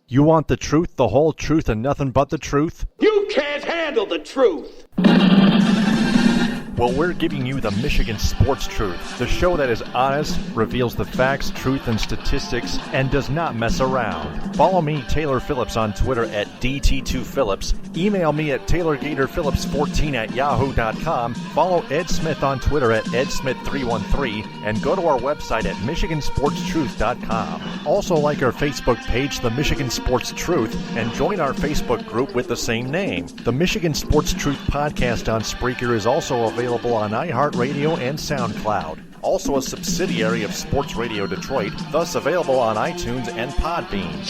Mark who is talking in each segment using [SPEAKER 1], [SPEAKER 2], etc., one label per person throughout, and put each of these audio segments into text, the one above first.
[SPEAKER 1] You want the truth, the whole truth, and nothing but the truth?
[SPEAKER 2] You can't handle the truth!
[SPEAKER 1] Well, we're giving you the Michigan Sports Truth, the show that is honest, reveals the facts, truth, and statistics, and does not mess around. Follow me, Taylor Phillips, on Twitter at DT2Phillips. Email me at TaylorGatorPhillips14@yahoo.com. Follow Ed Smith on Twitter at EdSmith313, and go to our website at MichiganSportsTruth.com. Also like our Facebook page, The Michigan Sports Truth, and join our Facebook group with the same name. The Michigan Sports Truth podcast on Spreaker is also available on iHeartRadio and SoundCloud. Also a subsidiary of Sports Radio Detroit, thus available on iTunes and Podbean.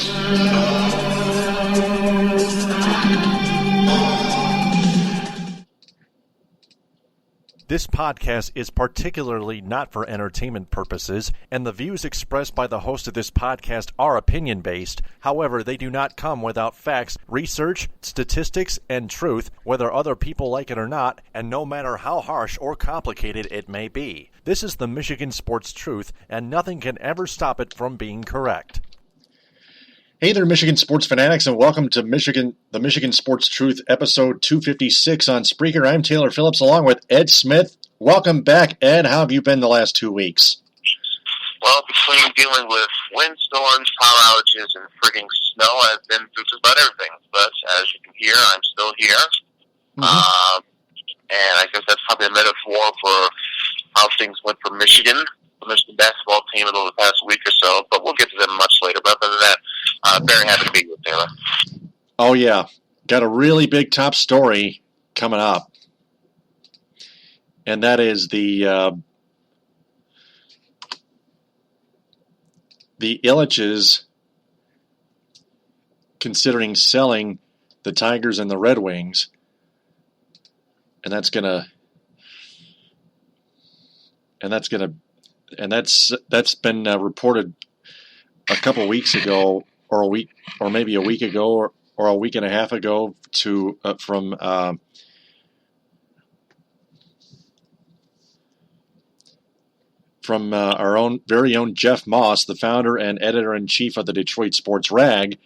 [SPEAKER 1] This podcast is particularly not for entertainment purposes, and the views expressed by the host of this podcast are opinion-based. However, they do not come without facts, research, statistics, and truth, whether other people like it or not, and no matter how harsh or complicated it may be. This is the Michigan Sports Truth, and nothing can ever stop it from being correct.
[SPEAKER 3] Hey there, Michigan sports fanatics, and welcome to the Michigan Sports Truth, episode 256 on Spreaker. I'm Taylor Phillips, along with Ed Smith. Welcome back, Ed. How have you been the last 2 weeks?
[SPEAKER 4] Well, between dealing with windstorms, power outages, and frigging snow, I've been through just about everything. But as you can hear, I'm still here. Mm-hmm. And I guess that's probably a metaphor for how things went for Michigan. The Michigan basketball team over the past week or so, but we'll get to them much later. But other than that, very happy to be here, Taylor.
[SPEAKER 3] Oh, yeah. Got a really big top story coming up. And that is the Ilitches considering selling the Tigers and the Red Wings. And that's been reported a couple weeks ago, or a week, or maybe a week ago, or a week and a half ago, from our own very own Jeff Moss, the founder and editor-in-chief of the Detroit Sports Rag.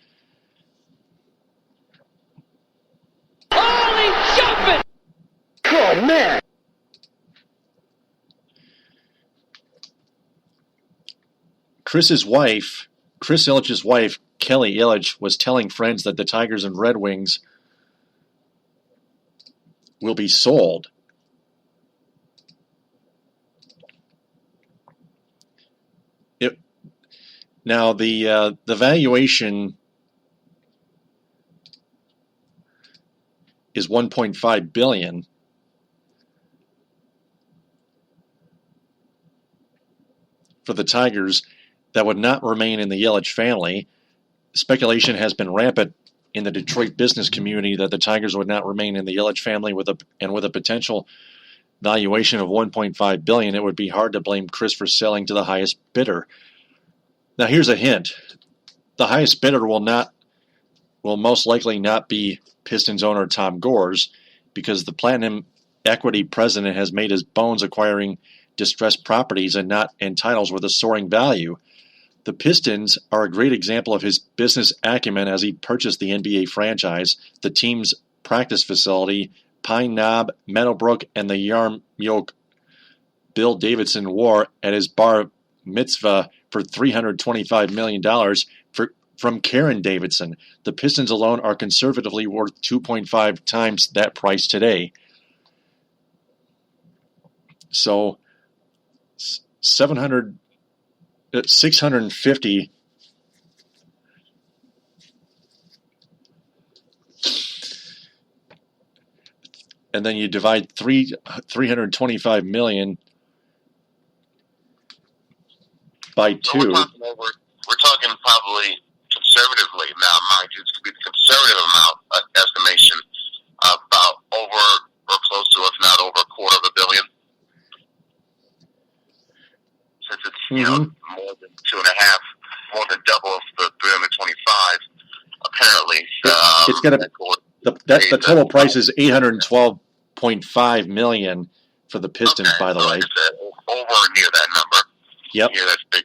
[SPEAKER 2] Holy jumping! Oh, man!
[SPEAKER 3] Chris Ilitch's wife, Kelly Ilitch, was telling friends that the Tigers and Red Wings will be sold. Now, the valuation is $1.5 billion. For the Tigers that would not remain in the Ilitch family. Speculation has been rampant in the Detroit business community that the Tigers would not remain in the Ilitch family with a potential valuation of $1.5 billion. It would be hard to blame Chris for selling to the highest bidder. Now, here's a hint: the highest bidder will most likely not be Pistons owner Tom Gores, because the Platinum Equity president has made his bones acquiring distressed properties and titles with a soaring value. The Pistons are a great example of his business acumen as he purchased the NBA franchise, the team's practice facility, Pine Knob, Meadowbrook, and the Yarm Yoke Bill Davidson wore at his bar mitzvah for $325 million from Karen Davidson. The Pistons alone are conservatively worth 2.5 times that price today. So 650 and then you divide 325 million by 2.
[SPEAKER 4] So we're talking probably conservatively now, mind you, it's going to be the conservative amount estimation, about over or close to, if not over, $250 million. Since it's more than 2.5, more than double of the 325, apparently.
[SPEAKER 3] It's going to the total price is $812.5 million for the Pistons, by the way.
[SPEAKER 4] Like I said, over or near that number.
[SPEAKER 3] Yep.
[SPEAKER 4] Yeah, that's big.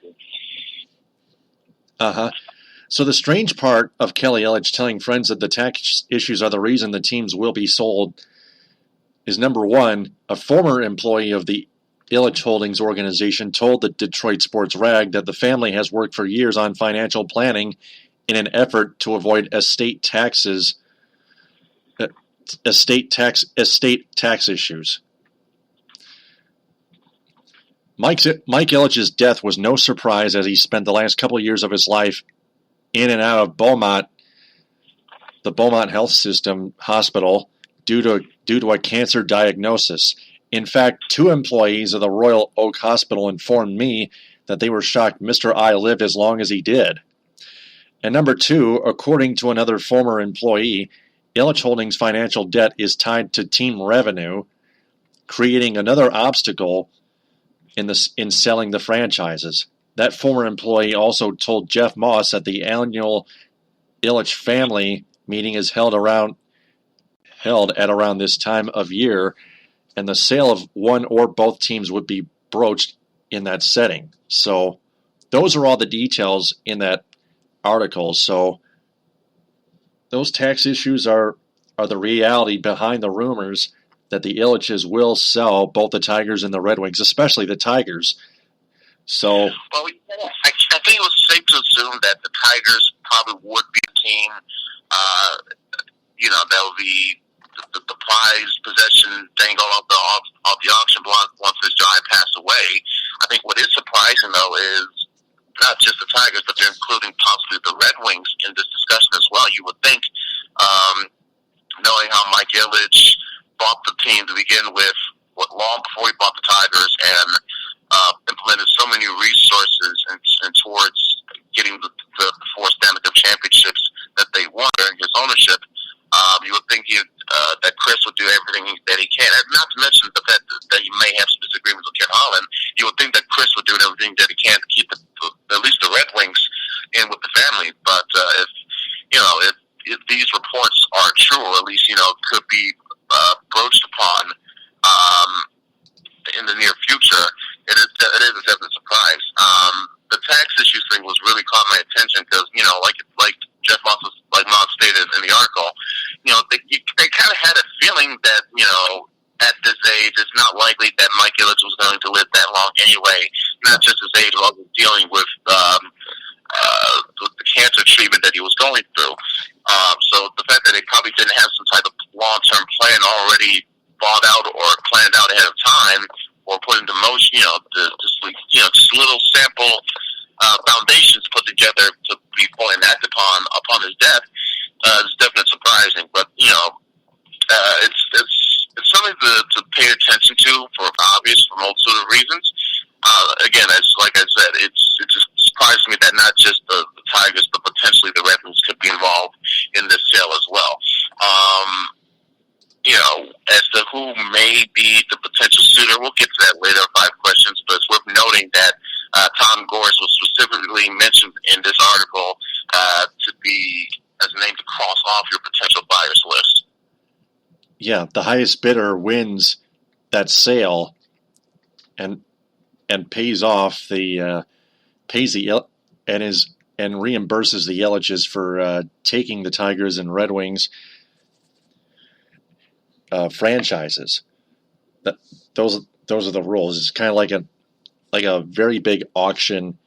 [SPEAKER 3] So the strange part of Kelly Ilitch telling friends that the tax issues are the reason the teams will be sold is, number one, a former employee of the Ilitch Holdings organization told the Detroit Sports Rag that the family has worked for years on financial planning in an effort to avoid estate tax issues. Mike Ilitch's death was no surprise, as he spent the last couple of years of his life in and out of Beaumont, the Beaumont Health System Hospital, due to a cancer diagnosis. In fact, 2 employees of the Royal Oak Hospital informed me that they were shocked Mr. I lived as long as he did. And number 2, according to another former employee, Ilitch Holdings' financial debt is tied to team revenue, creating another obstacle in selling the franchises. That former employee also told Jeff Moss that the annual Ilitch family meeting is held at around this time of year, and the sale of one or both teams would be broached in that setting. So those are all the details in that article. So those tax issues are the reality behind the rumors that the Ilitches will sell both the Tigers and the Red Wings, especially the Tigers. So,
[SPEAKER 4] well, I think it was safe to assume that the Tigers probably would be a team. That would be the prize possession dangle off the auction block once this giant passed away. I think what is surprising, though, is not just the Tigers, but they're including possibly the Red Wings in this discussion as well. You would think, knowing how Mike Ilitch bought the team to begin with, long before he bought the Tigers, and implemented so many resources and towards getting the 4 Stanley Cup championships that they won during his ownership. You would think that Chris would do everything that he can. And not to mention the fact that he may have some disagreements with Ken Holland. You would think that Chris would do everything that he can to keep at least the Red Wings in with the family. But if these reports are true, or at least could be broached upon in the near future, it is a definite surprise. The tax issues thing was really caught my attention because like Jeff Moss stated in the article, they kind of had a feeling that at this age it's not likely that Mike Ilitch was going to live that long anyway. Not just his age, but also dealing with the cancer treatment that he was going through. So the fact that they probably didn't have some type of long-term plan already thought out or planned out ahead of time, or put into motion, just little sample foundations put together to be fully enacted upon his death, is definitely surprising. But it's something to pay attention to for multitude of reasons. Again, like I said, it just surprised me that not just the Tigers, but potentially the Red Wings could be involved in this sale as well. As to who may be the potential suitor, we'll get to that later, 5 questions, but it's worth noting that Tom Gores was specifically mentioned in this article to be as a name to cross off your potential buyers list.
[SPEAKER 3] Yeah, the highest bidder wins that sale and pays off and reimburses the Ilitches for taking the Tigers and Red Wings franchises. Those are the rules. It's kind of like a very big auction,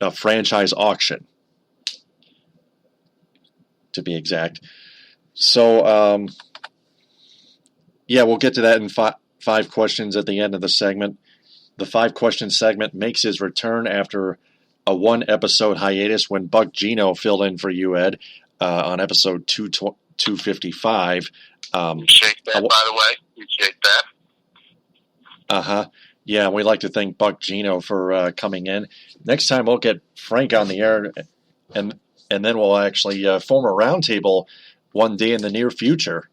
[SPEAKER 3] a franchise auction, to be exact. So, we'll get to that in 5 questions at the end of the segment. The 5-question segment makes his return after a 1-episode hiatus when Buck Gino filled in for you, Ed, on episode 255.
[SPEAKER 4] Appreciate that, by the way. Appreciate that.
[SPEAKER 3] Uh-huh. Yeah, we'd like to thank Buck Gino for coming in. Next time we'll get Frank on the air, and then we'll actually form a roundtable one day in the near future.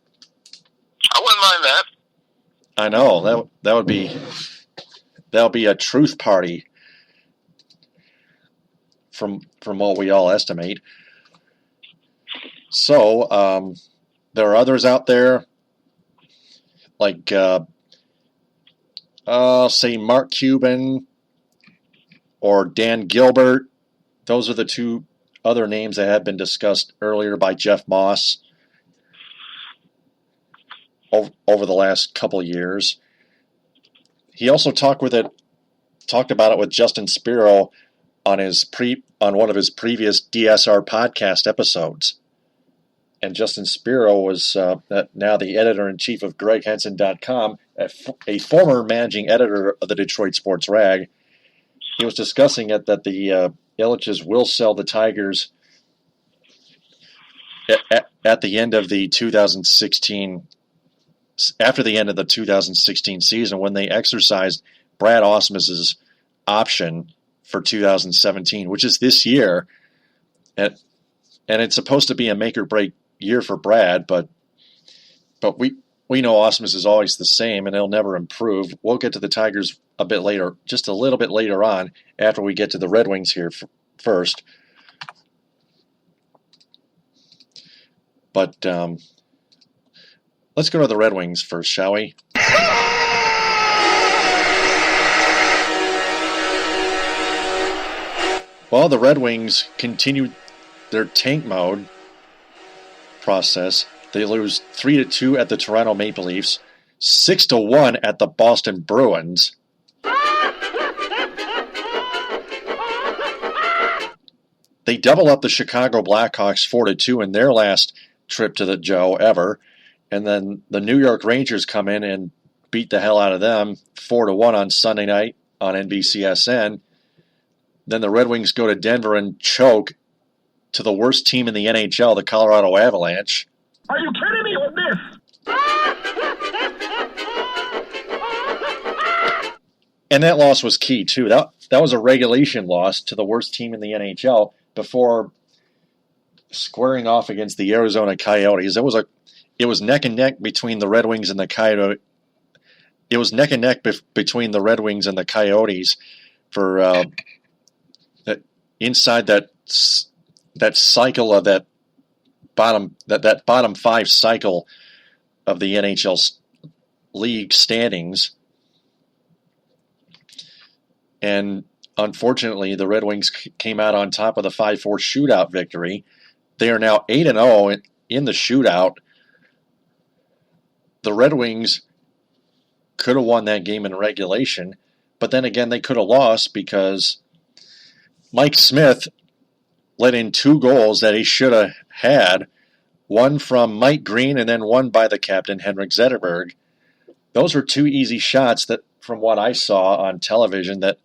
[SPEAKER 4] I wouldn't mind that.
[SPEAKER 3] I know. That'll be a truth party from what we all estimate. So, there are others out there, like, say Mark Cuban or Dan Gilbert those are the two other names that have been discussed earlier by Jeff Moss over the last couple of years. He also talked about it with Justin Spiro on one of his previous DSR podcast episodes. And Justin Spiro was now the editor-in-chief of GregHenson.com, a former managing editor of the Detroit Sports Rag. He was discussing it that the Ilitches will sell the Tigers at the end of the 2016, after the end of the 2016 season, when they exercised Brad Ausmus's option for 2017, which is this year, and it's supposed to be a make or break year for Brad, but we know Ausmus is always the same and he'll never improve. We'll get to the Tigers a bit later, just a little bit later on, after we get to the Red Wings here first. But let's go to the Red Wings first, shall we? Well, the Red Wings continued their tank mode process. They lose 3-2 at the Toronto Maple Leafs, 6-1 at the Boston Bruins. They double up the Chicago Blackhawks 4-2 in their last trip to the Joe ever. And then the New York Rangers come in and beat the hell out of them 4-1 on Sunday night on NBCSN. Then the Red Wings go to Denver and choke to the worst team in the NHL, the Colorado Avalanche.
[SPEAKER 2] Are you kidding me with this?
[SPEAKER 3] And that loss was key, too. That was a regulation loss to the worst team in the NHL before squaring off against the Arizona Coyotes. It was neck and neck between the Red Wings and the Coyotes. It was neck and neck between the Red Wings and the Coyotes for inside that cycle of that bottom five cycle of the NHL league standings. And unfortunately, the Red Wings came out on top of the 5-4 shootout victory. They are now 8-0 in the shootout. The Red Wings could have won that game in regulation, but then again, they could have lost because Mike Smith let in 2 goals that he should have had, one from Mike Green and then one by the captain, Henrik Zetterberg. Those were 2 easy shots that, from what I saw on television, that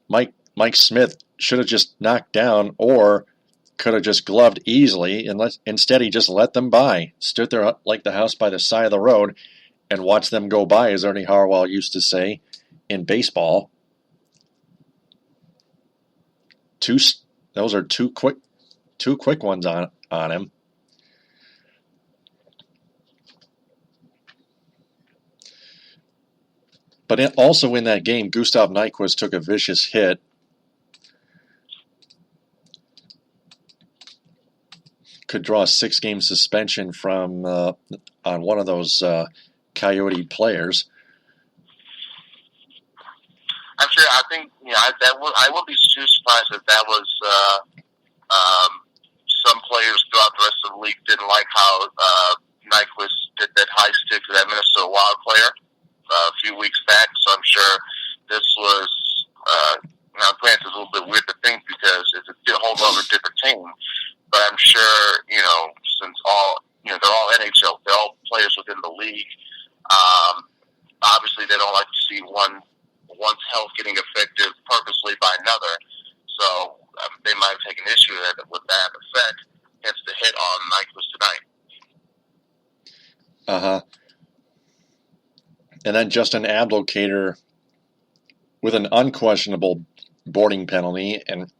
[SPEAKER 3] Mike Smith should have just knocked down or could have just gloved easily. And instead, he just let them by, stood there like the house by the side of the road and watched them go by, as Ernie Harwell used to say in baseball. Those are two quick ones on him. But also in that game, Gustav Nyquist took a vicious hit. Could draw a 6-game suspension from on one of those Coyote players.
[SPEAKER 4] I'm sure. I think I will be too surprised if that was some players throughout the rest of the league didn't like how Nyquist did that high stick to that Minnesota Wild player a few weeks back. So I'm sure this was now granted it's a little bit weird to think because it's a whole other different team. But I'm sure, since they're all NHL, they're all players within the league. Obviously, they don't like to see one's health getting affected purposely by another. So they might have taken issue with that effect. Hence the hit on Nyquist tonight.
[SPEAKER 3] And then Justin Abdelkader with an unquestionable boarding penalty, and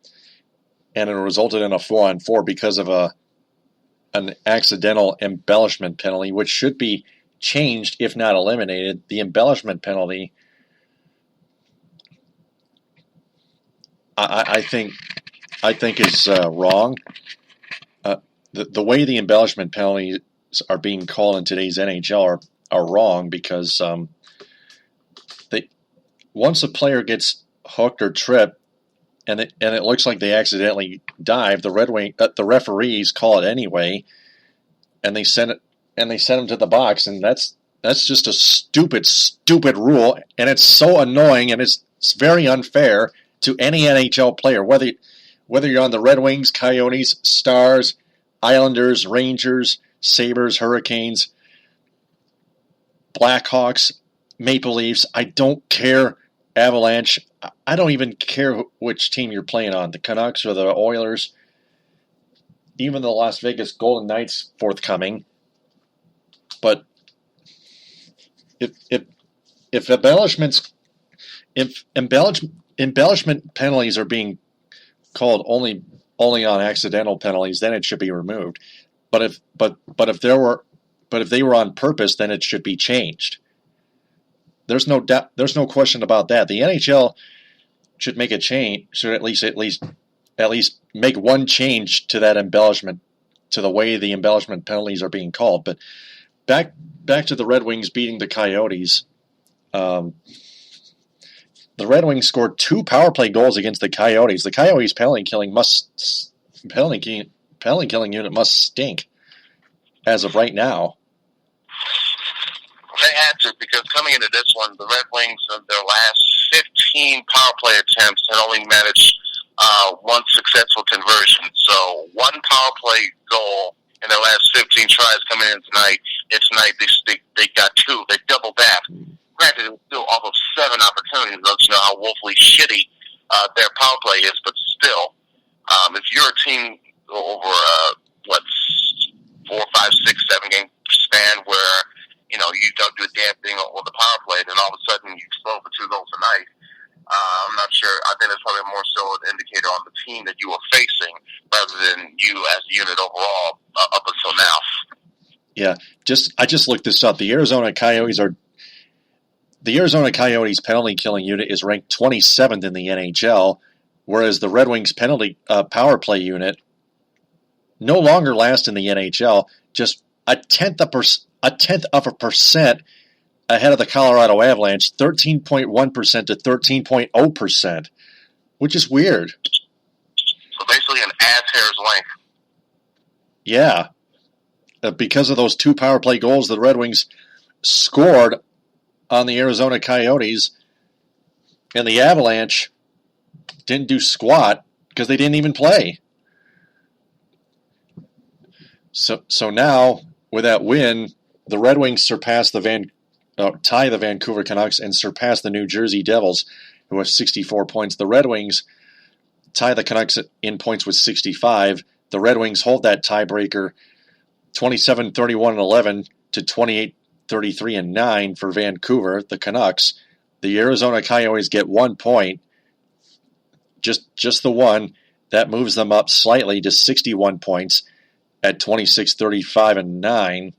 [SPEAKER 3] it resulted in a 4-on-4 because of an accidental embellishment penalty, which should be changed if not eliminated. The embellishment penalty, I think is wrong. The way the embellishment penalties are being called in today's NHL are wrong because once a player gets hooked or tripped, and it looks like they accidentally dive. The referees call it anyway, and they send them to the box, and that's just a stupid rule, and it's so annoying, and it's very unfair to any NHL player, whether you're on the Red Wings, Coyotes, Stars, Islanders, Rangers, Sabres, Hurricanes, Blackhawks, Maple Leafs. I don't care. Avalanche. I don't even care which team you're playing on, the Canucks or the Oilers, even the Las Vegas Golden Knights forthcoming. But if embellishment penalties are being called only on accidental penalties, then it should be removed. But if they were on purpose, then it should be changed. There's no doubt. There's no question about that. The NHL should make a change. Should at least make one change to that embellishment, to the way the embellishment penalties are being called. But back to the Red Wings beating the Coyotes. The Red Wings scored 2 power play goals against the Coyotes. The Coyotes penalty killing unit must stink as of right now.
[SPEAKER 4] They had to, because coming into this one, the Red Wings, in their last 15 power play attempts, had only managed one successful conversion. So one power play goal in their last 15 tries coming in tonight. They got 2. They doubled that. Granted, it was still off of 7 opportunities. Let's know how woefully shitty their power play is, but still, if you're a team over 4, 5, 6, 7 game span where you don't do a damn thing on the power play, then all of a sudden you explode for 2 goals a night. I'm not sure. I think it's probably more so an indicator on the team that you are facing rather than you as a unit overall up until now.
[SPEAKER 3] Yeah, I just looked this up. The Arizona Coyotes penalty killing unit is ranked 27th in the NHL, whereas the Red Wings penalty power play unit no longer last in the NHL, just a tenth of a percent ahead of the Colorado Avalanche, 13.1% to 13.0%, which is weird.
[SPEAKER 4] So basically an ass hair's length.
[SPEAKER 3] Yeah. Because of those 2 power play goals the Red Wings scored on the Arizona Coyotes, and the Avalanche didn't do squat because they didn't even play. So now, with that win, the Red Wings tie the Vancouver Canucks and surpass the New Jersey Devils, who have 64 points. The Red Wings tie the Canucks in points with 65. The Red Wings hold that tiebreaker 27-31-11 to 28-33-9 for Vancouver, the Canucks. The Arizona Coyotes get 1 point, just the one. That moves them up slightly to 61 points at 26-35-9.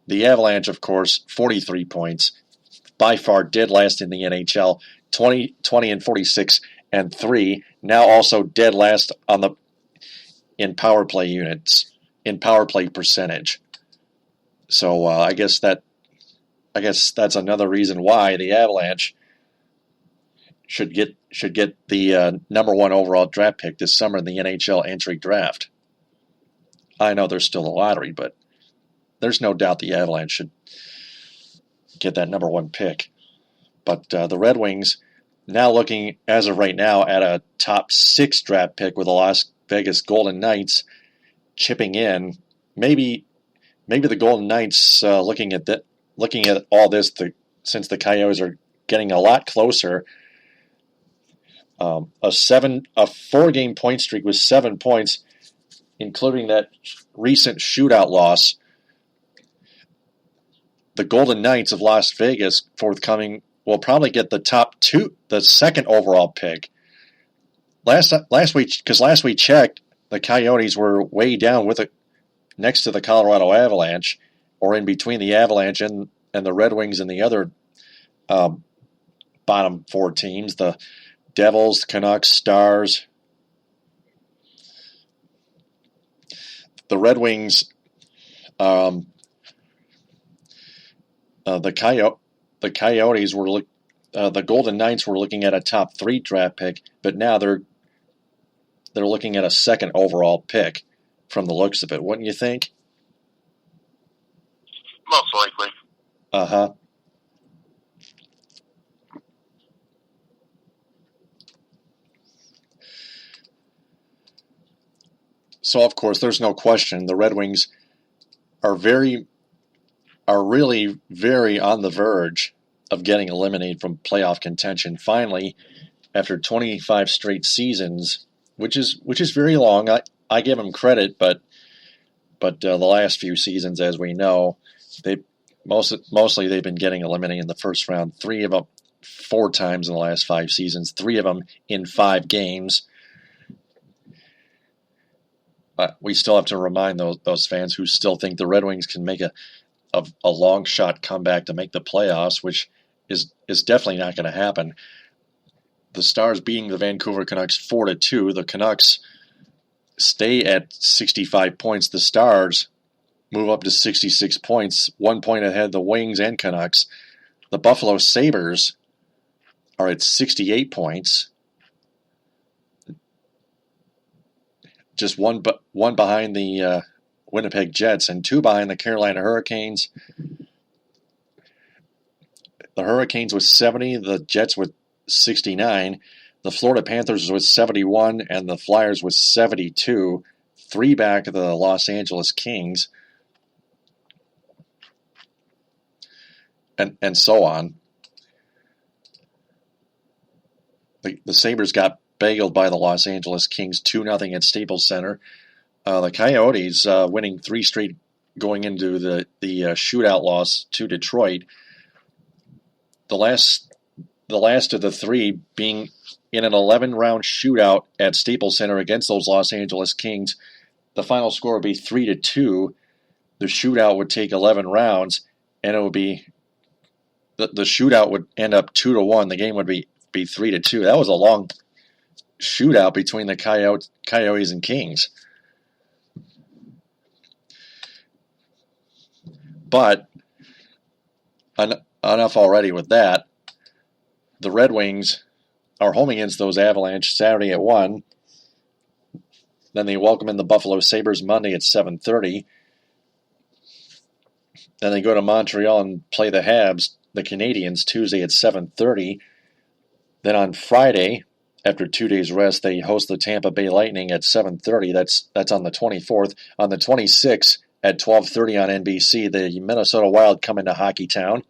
[SPEAKER 3] The Avalanche, of course, 43 points, by far dead last in the NHL, 20-46-3. Now also dead last in power play units, in power play percentage. So I guess that's another reason why the Avalanche should get the number 1 overall draft pick this summer in the NHL entry draft. I know there's still a lottery, but there's no doubt the Avalanche should get that number 1 pick. But the Red Wings now looking, as of right now, at a top 6 draft pick with the Las Vegas Golden Knights chipping in. Maybe the Golden Knights looking at all this since the Coyotes are getting a lot closer. A 4-game point streak with 7 points, including that recent shootout loss. The Golden Knights of Las Vegas forthcoming will probably get the second overall pick. Last we checked, the Coyotes were way down next to the Colorado Avalanche, or in between the Avalanche and the Red Wings and the other bottom 4 teams, the Devils, Canucks, Stars. The Red Wings, the Coyotes were the Golden Knights were looking at a top 3 draft pick, but now they're they're looking at a second overall pick from the looks of it, wouldn't you think?
[SPEAKER 4] Most likely.
[SPEAKER 3] Uh-huh. So, of course, there's no question the Red Wings are really very on the verge of getting eliminated from playoff contention. Finally, after 25 straight seasons, which is very long. I give them credit, but the last few seasons, as we know, mostly they've been getting eliminated in the first round. 4 times in the last 5 seasons. 3 of them in 5 games. We still have to remind those fans who still think the Red Wings can make a long shot comeback to make the playoffs, which is definitely not going to happen. The Stars beating the Vancouver Canucks 4-2. The Canucks stay at 65 points. The Stars move up to 66 points, 1 point ahead of the Wings and Canucks. The Buffalo Sabres are at 68 points. Just one behind the Winnipeg Jets and 2 behind the Carolina Hurricanes. The Hurricanes with 70, the Jets with 69, the Florida Panthers with 71, and the Flyers with 72, 3 back of the Los Angeles Kings, and so on. The Sabres got bageled by the Los Angeles Kings 2-0 at Staples Center. The Coyotes winning 3 straight going into the shootout loss to Detroit. The last of the 3 being in an 11-round shootout at Staples Center against those Los Angeles Kings. The final score would be 3-2. The shootout would take 11 rounds, and it would be the shootout would end up 2-1. The game would be 3-2. That was a long shootout between the Coyotes and Kings. But enough already with that. The Red Wings are home against those Avalanche Saturday at 1. Then they welcome in the Buffalo Sabres Monday at 7:30. Then they go to Montreal and play the Habs, the Canadiens, Tuesday at 7:30. Then on Friday, after 2 days rest, they host the Tampa Bay Lightning at 7:30. That's on the 24th. On the 26th at 12:30 on NBC, the Minnesota Wild come into Hockey Town.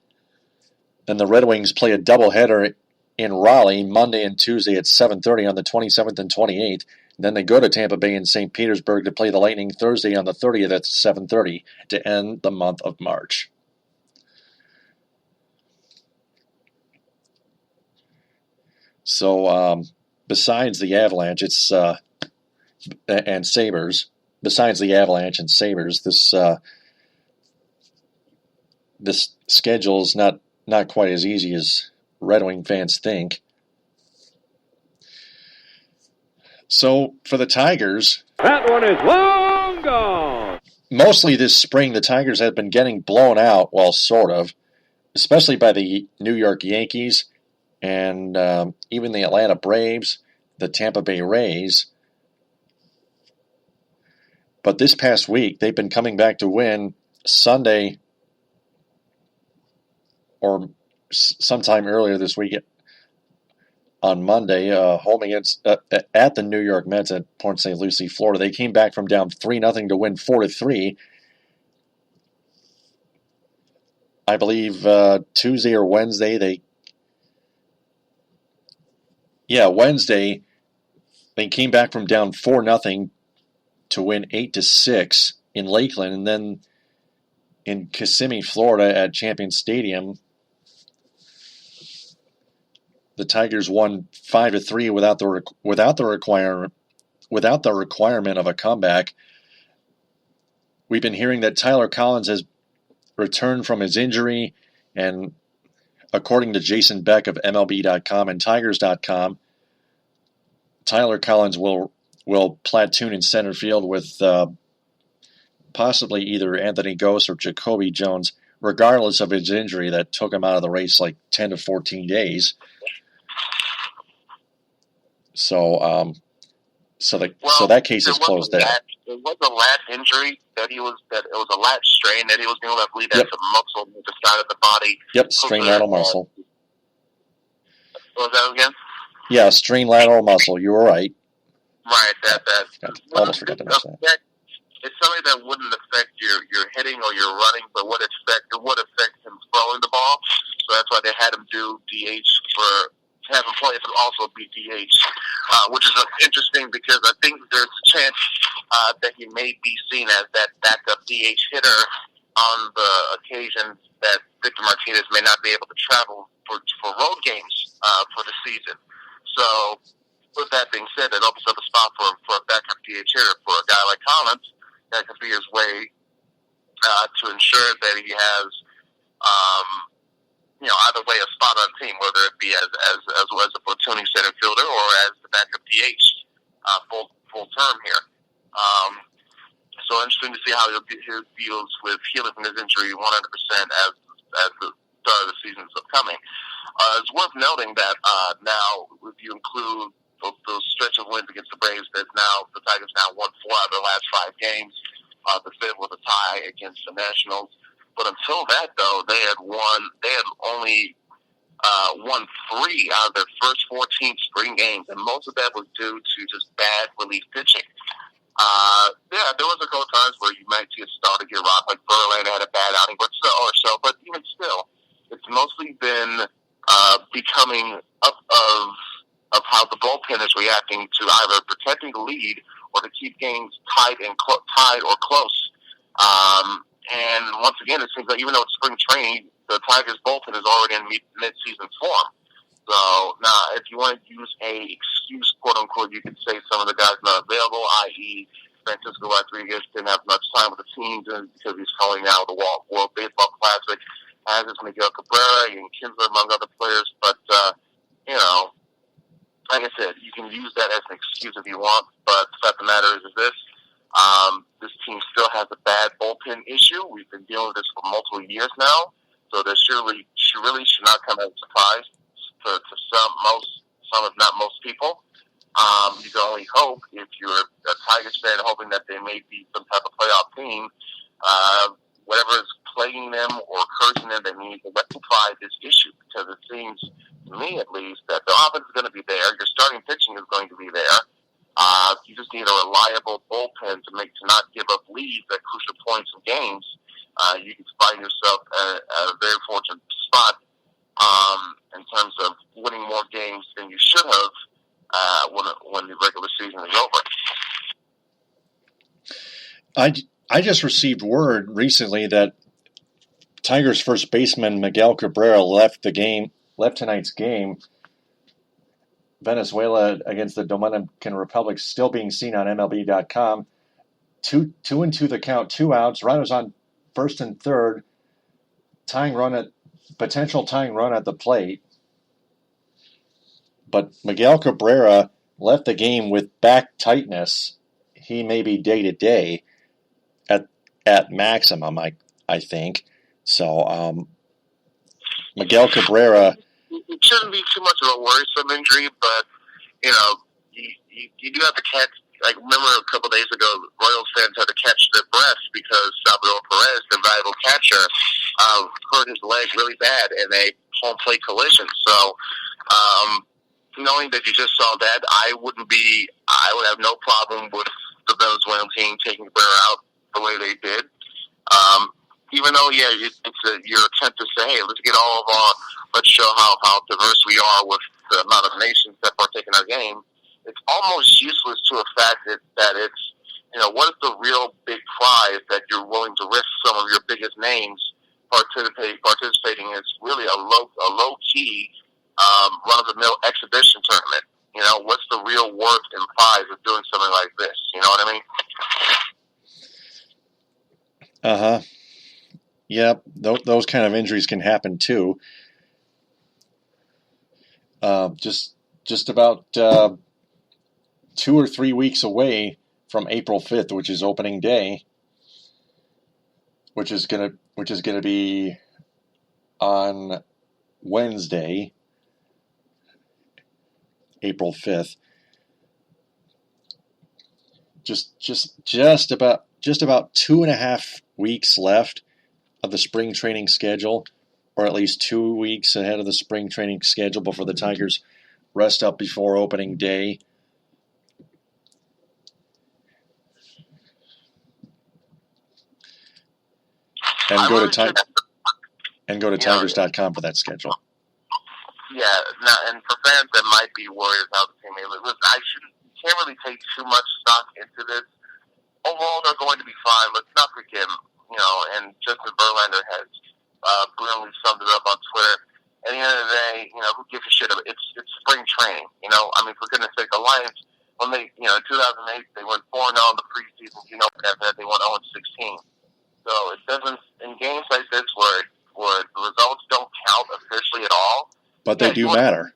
[SPEAKER 3] Then the Red Wings play a doubleheader in Raleigh Monday and Tuesday at 7:30 on the 27th and 28th. Then they go to Tampa Bay and St. Petersburg to play the Lightning Thursday on the 30th at 7:30 to end the month of March. So besides the Avalanche, and Sabres, besides the Avalanche and Sabres, this schedule is not quite as easy as Red Wing fans think. So for the Tigers,
[SPEAKER 2] That one is long gone.
[SPEAKER 3] Mostly this spring, the Tigers have been getting blown out, well, sort of, especially by the New York Yankees and even the Atlanta Braves, the Tampa Bay Rays. But this past week, they've been coming back to win Sunday or sometime earlier this week on Monday, home against at the New York Mets at Port St. Lucie, Florida. They came back from down 3-0 to win 4-3. I believe Tuesday or Wednesday, Wednesday, they came back from down 4-0 to win 8-6 in Lakeland, and then in Kissimmee, Florida, at Champion Stadium, the Tigers won 5-3 without the requirement of a comeback. We've been hearing that Tyler Collins has returned from his injury, and according to Jason Beck of MLB.com and Tigers.com, Tyler Collins will platoon in center field with possibly either Anthony Gose or Jacoby Jones, regardless of his injury that took him out of the race like 10 to 14 days. So So that case is closed there.
[SPEAKER 4] It was a lat injury that it was a lat strain that he was dealing with. I believe that's a muscle on the side of the body.
[SPEAKER 3] Yep, strained lateral muscle.
[SPEAKER 4] What was that again?
[SPEAKER 3] Yeah, strained lateral muscle. You were right.
[SPEAKER 4] Right,
[SPEAKER 3] Almost forgot to mention that.
[SPEAKER 4] It's something that wouldn't affect your hitting or your running, but would affect him throwing the ball. So that's why they had him do DH have him play, but also be DH, which is interesting because I think there's a chance that he may be seen as that backup DH hitter on the occasion that Victor Martinez may not be able to travel for road games for the season. So, with that being said, it opens up a spot for a backup DH hitter for a guy like Collins that could be his way to ensure that he has, either way, a spot on the team, whether it be as a platooning center fielder or as the backup DH full term here. So interesting to see how he deals with healing from his injury 100% as the start of the season is upcoming. It's worth noting that now, if you include those stretch of wins against the Braves, the Tigers now won 4 out of their last 5 games. The 5th with a tie against the Nationals. But until that, though, they had only won 3 out of their first 14 spring games, and most of that was due to just bad relief pitching. There was a couple times where you might see a starter get rocked, like Verlander had a bad outing, but even still, it's mostly been becoming up of how the bullpen is reacting to either protecting the lead or to keep games tied or close. And once again, it seems like even though it's spring training, the Tigers' bullpen is already in mid-season form. So now, if you want to use a excuse, quote unquote, you could say some of the guys not available, i.e., Francisco Rodriguez didn't have much time with the team because he's calling now the World Baseball Classic, as is Miguel Cabrera and Kinsler, among other players. But like I said, you can use that as an excuse if you want, but the fact of the matter is this. This team still has a bad bullpen issue. We've been dealing with this for multiple years now, so this really should not come as a surprise to some if not most people. You can only hope, if you're a Tigers fan, hoping that they may be some type of playoff team, whatever is plaguing them or cursing them, they need to rectify this issue, because it seems, to me at least, that the offense is going to be there, your starting pitching is going to be there. You just need a reliable bullpen to not give up leads at crucial points in games. You can find yourself at a very fortunate spot in terms of winning more games than you should have when the regular season is over.
[SPEAKER 3] I just received word recently that Tigers first baseman Miguel Cabrera left tonight's game. Venezuela against the Dominican Republic still being seen on MLB.com. 2-2 the count, 2 outs, runners on first and third, potential tying run at the plate. But Miguel Cabrera left the game with back tightness. He may be day to day at maximum, I think. So Miguel Cabrera.
[SPEAKER 4] It shouldn't be too much of a worrisome injury, but you do have to catch. Like, remember a couple of days ago, Royals fans had to catch their breath because Salvador Perez, the valuable catcher, hurt his leg really bad in a home plate collision. So, knowing that you just saw that, I would have no problem with the Venezuelan team taking Cabrera out the way they did. Even though, it's your attempt to say, hey, let's show how diverse we are with the amount of nations that partake in our game. It's almost useless to a fact that it's, what is the real big prize that you're willing to risk some of your biggest names participating in? It's really a low key, run-of-the-mill exhibition tournament. What's the real worth and prize of doing something like this? You know what I mean?
[SPEAKER 3] Uh-huh. Yep, those kind of injuries can happen too. Just about 2 or 3 weeks away from April 5th, which is opening day, which is gonna be on Wednesday, April 5th. Just about 2.5 weeks left of the spring training schedule, or at least 2 weeks ahead of the spring training schedule before the Tigers rest up before opening day. And go to Tigers.com for that schedule.
[SPEAKER 4] Yeah, and for fans that might be worried about the team, listen, can't really take too much stock into this. Overall, they're going to be fine. Let's not forget, and Justin Verlander has brilliantly summed it up on Twitter. At the end of the day, who gives a shit? It's spring training. For goodness sake, the Lions, when they, in 2008, they went 4-0 in the preseason. After that, they went 0-16. So it doesn't, in games like this where the results don't count officially at all.
[SPEAKER 3] But they do matter.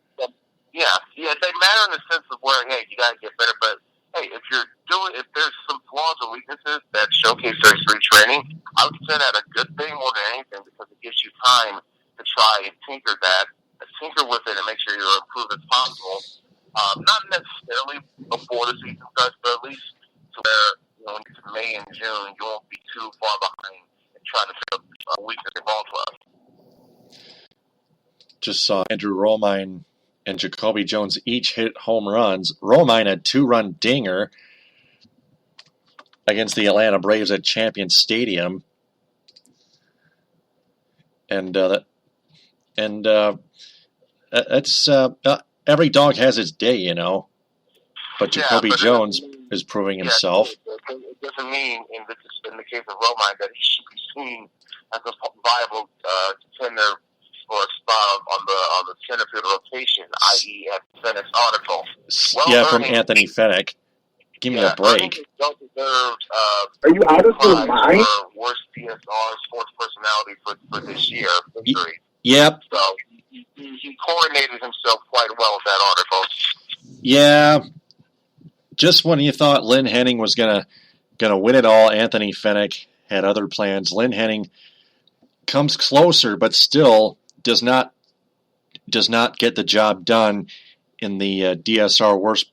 [SPEAKER 4] Yeah, they matter in the sense of where, hey, you gotta get better. But hey, if there's some flaws or weaknesses that showcase their spring training, I would consider that a good thing more than anything because it gives you time to try and tinker with it and make sure you're improved as possible. Not necessarily before the season starts, but at least to where when it's May and June, you won't be too far behind and trying to fill a weakness in ball club.
[SPEAKER 3] Just saw Andrew Romine and Jacoby Jones each hit home runs. Romine a 2-run dinger against the Atlanta Braves at Champion Stadium. And that's every dog has its day, But Jacoby Jones is proving himself.
[SPEAKER 4] It doesn't mean, in the case of Romine, that he should be seen as a viable contender for a spot on the center field rotation, i.e. at Fennick's article.
[SPEAKER 3] From Anthony Fennick. Give me a break.
[SPEAKER 4] Don't deserve,
[SPEAKER 5] are you out of your mind?
[SPEAKER 4] Worst DSR sports personality for this year, century.
[SPEAKER 3] Yep.
[SPEAKER 4] So he coordinated himself quite well with that article.
[SPEAKER 3] Yeah. Just when you thought Lynn Henning was gonna win it all, Anthony Fennick had other plans. Lynn Henning comes closer, but still does not get the job done in the DSR Worst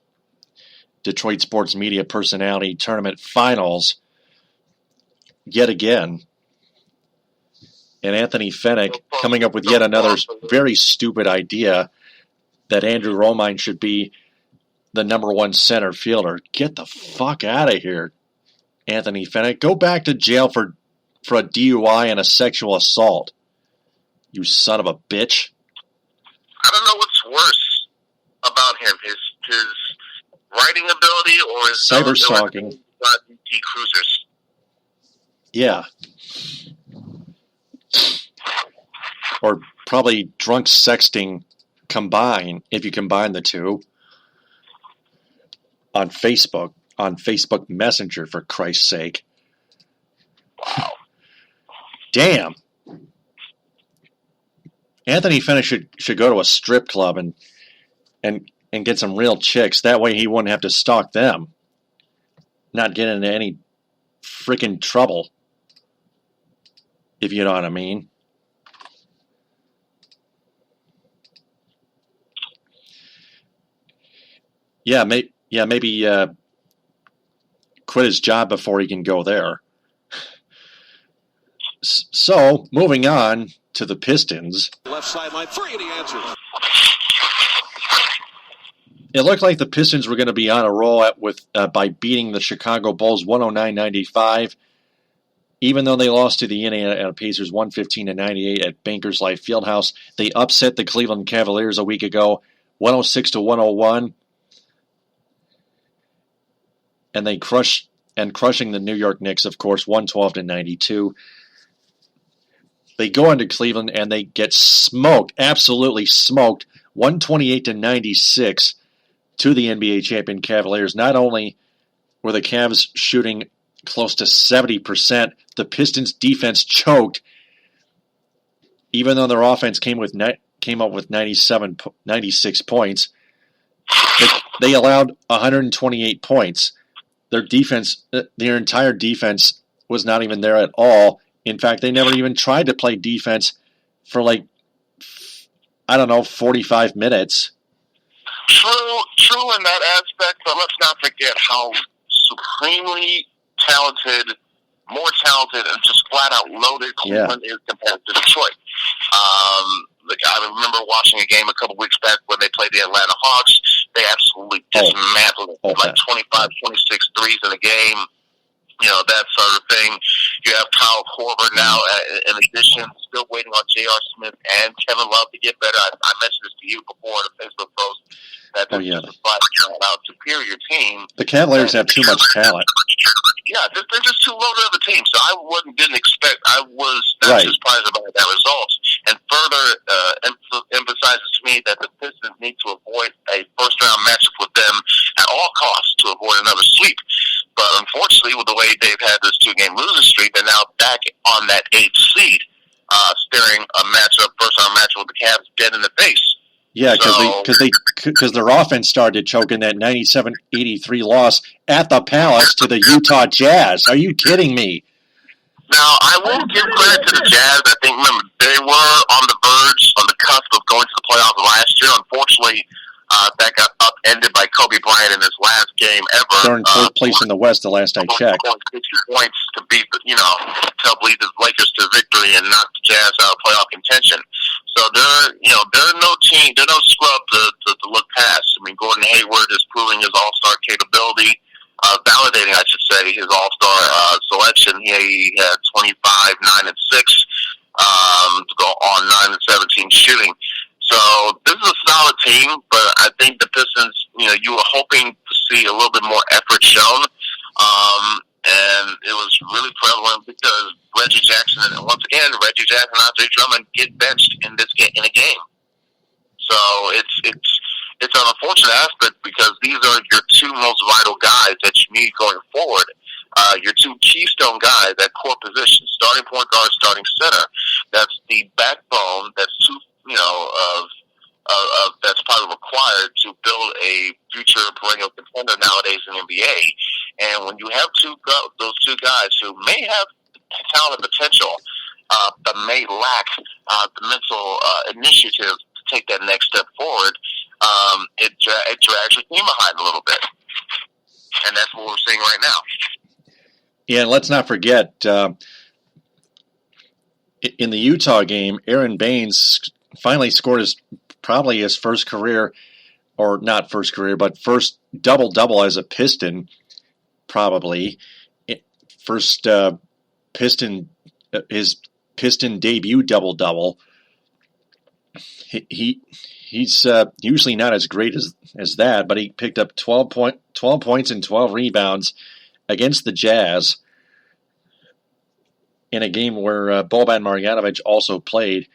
[SPEAKER 3] Detroit Sports Media Personality Tournament Finals yet again. And Anthony Fennick coming up with yet another very stupid idea that Andrew Romine should be the number one center fielder. Get the fuck out of here, Anthony Fennick. Go back to jail for a DUI and a sexual assault. You son of a bitch.
[SPEAKER 4] I don't know what's worse about him, his writing ability or his
[SPEAKER 3] cyber-stalking.
[SPEAKER 4] Cruisers.
[SPEAKER 3] Yeah. Or probably drunk sexting combined, if you combine the two. On Facebook Messenger, for Christ's sake.
[SPEAKER 4] Wow.
[SPEAKER 3] Damn. Anthony Fennick should go to a strip club and get some real chicks. That way he wouldn't have to stalk them. Not get into any freaking trouble. If you know what I mean. Maybe quit his job before he can go there. So, moving on to the Pistons.
[SPEAKER 6] Left sideline, 3, and he answers.
[SPEAKER 3] It looked like the Pistons were going to be on a roll by beating the Chicago Bulls 109-95, even though they lost to the Indiana Pacers 115-98 at Bankers Life Fieldhouse. They upset the Cleveland Cavaliers a week ago, 106-101. And they crushing the New York Knicks, of course, 112-92. They go into Cleveland and they get smoked, absolutely smoked, 128-96 to the NBA champion Cavaliers. Not only were the Cavs shooting close to 70%, the Pistons' defense choked, even though their offense came up with 96 points. They allowed 128 points. Their entire defense was not even there at all. In fact, they never even tried to play defense for 45 minutes.
[SPEAKER 4] True in that aspect, but let's not forget how supremely talented, more talented, and just flat out loaded Cleveland is compared to Detroit. I remember watching a game a couple weeks back when they played the Atlanta Hawks. They absolutely dismantled it, like 25, 26 threes in a game. That sort of thing. You have Kyle Korver now, in addition, still waiting on J.R. Smith and Kevin Love to get better. I mentioned this to you before in the Facebook post, that this is a flat-out superior team.
[SPEAKER 3] The Cavaliers have too much talent.
[SPEAKER 4] Yeah, they're just too loaded of a team. So I was not too surprised about that result. And further emphasizes to me that the Pistons need to avoid a first-round matchup with them at all costs to avoid another sweep. But unfortunately, with the way they've had this two-game losing streak, they're now back on that 8th seed, staring a first-round matchup with the Cavs dead in the face.
[SPEAKER 3] Yeah, because their offense started choking that 97-83 loss at the Palace to the Utah Jazz. Are you kidding me?
[SPEAKER 4] Now, I will give credit to the Jazz. I think, remember, they were on the cusp of going to the playoffs last year. Unfortunately, that got upended by Kobe Bryant in his last game ever.
[SPEAKER 3] They're in fourth place in the West the last I checked.
[SPEAKER 4] 60 points to beat, to help lead the Lakers to victory and knock the Jazz out of playoff contention. So they're no team, they're no scrub to look past. I mean, Gordon Hayward is proving his all-star capability, validating, I should say, his all-star selection. He had 25, 9, and 6 to go on 9 and 17 shooting. So this is a solid team, but I think the Pistons, you were hoping to see a little bit more effort shown. And it was really prevalent because Reggie Jackson and Andre Drummond get benched in a game. So it's an unfortunate aspect because these are your two most vital guys that you need going forward. Your two keystone guys at core positions, starting point guard, starting center. That's the backbone. That's that's probably required to build a future perennial contender nowadays in the NBA. And when you have those two guys who may have talent and potential, but may lack the mental initiative to take that next step forward, it drags your team behind a little bit. And that's what we're seeing right now.
[SPEAKER 3] Yeah, and let's not forget, in the Utah game, Aaron Baines finally scored probably his first career, or not first career, but first double-double as a Piston, probably. First his Piston debut double-double. He's usually not as great as that, but he picked up 12 points and 12 rebounds against the Jazz in a game where Boban Marjanovic also played.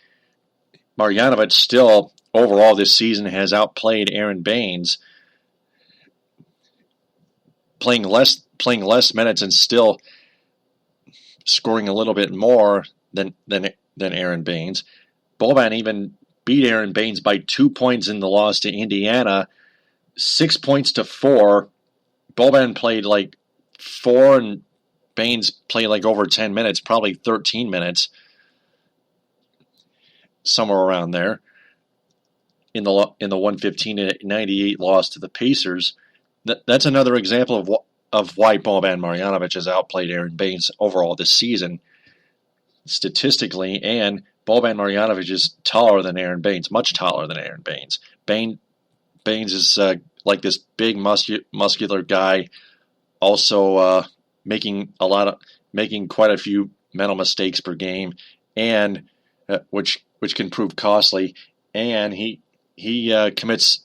[SPEAKER 3] Marjanovic still, overall this season, has outplayed Aaron Baines, playing less minutes and still scoring a little bit more than Aaron Baines. Boban even beat Aaron Baines by 2 points in the loss to Indiana, 6 points to 4. Boban played like 4 and Baines played like over 10 minutes, probably 13 minutes, somewhere around there, in the 115-98 loss to the Pacers. That's another example of why Boban Marjanovic has outplayed Aaron Baines overall this season, statistically, and Boban Marjanovic is taller than Aaron Baines, much taller than Aaron Baines. Baines is like this big muscular guy, also making quite a few mental mistakes per game, and which can prove costly. And he commits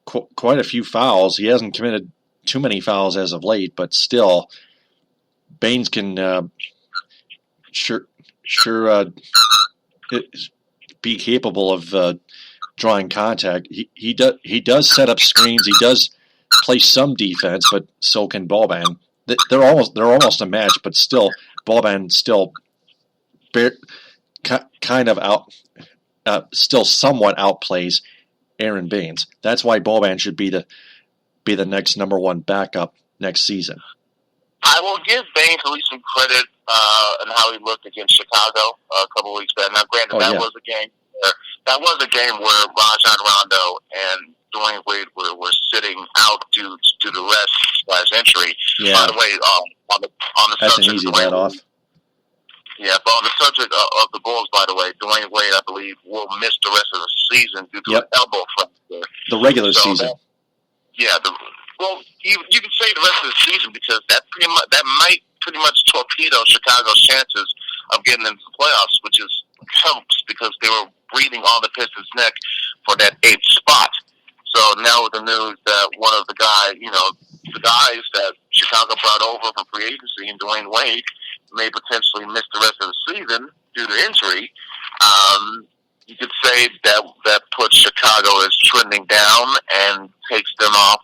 [SPEAKER 3] quite a few fouls. He hasn't committed too many fouls as of late, but still, Baines can sure be capable of drawing contact. He does set up screens. He does play some defense, but so can Boban. They're almost a match, but still Boban still kind of still somewhat outplays Aaron Baines. That's why Boban should be the next number one backup next season.
[SPEAKER 4] I will give Baines at least some credit on how he looked against Chicago a couple of weeks back. Now, granted, that was a game where Rajon Rondo and Dwayne Wade were sitting out due to rest/injury.
[SPEAKER 3] Yeah.
[SPEAKER 4] By the way, on the
[SPEAKER 3] That's
[SPEAKER 4] subject
[SPEAKER 3] an easy
[SPEAKER 4] of Dwayne
[SPEAKER 3] let-off.
[SPEAKER 4] Yeah, but on the subject of the Bulls, by the way, Dwayne Wade, I believe, will miss the rest of the season due to an elbow fracture.
[SPEAKER 3] The regular season.
[SPEAKER 4] You can say the rest of the season because that might pretty much torpedo Chicago's chances of getting into the playoffs, which helps because they were breathing on the Pistons' neck for that 8th spot. So now with the news that one of the guys that Chicago brought over from free agency, and Dwayne Wade, may potentially miss the rest of the season due to injury, you could say that puts Chicago as trending down and takes them off.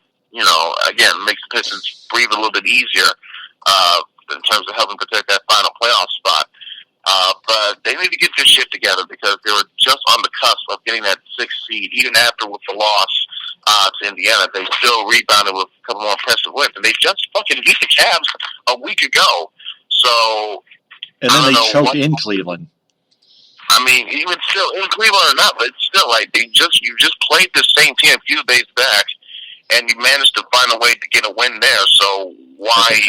[SPEAKER 4] Again, makes the Pistons breathe a little bit easier in terms of helping protect that final playoff spot. But they need to get their shit together because they were just on the cusp of getting that 6th seed. Even after with the loss to Indiana, they still rebounded with a couple more impressive wins, and they just fucking beat the Cavs a week ago. So,
[SPEAKER 3] and then they choked in Cleveland.
[SPEAKER 4] I mean, even still, in Cleveland or not, but it's still like you just played the same team a few days back, and you managed to find a way to get a win there. So why,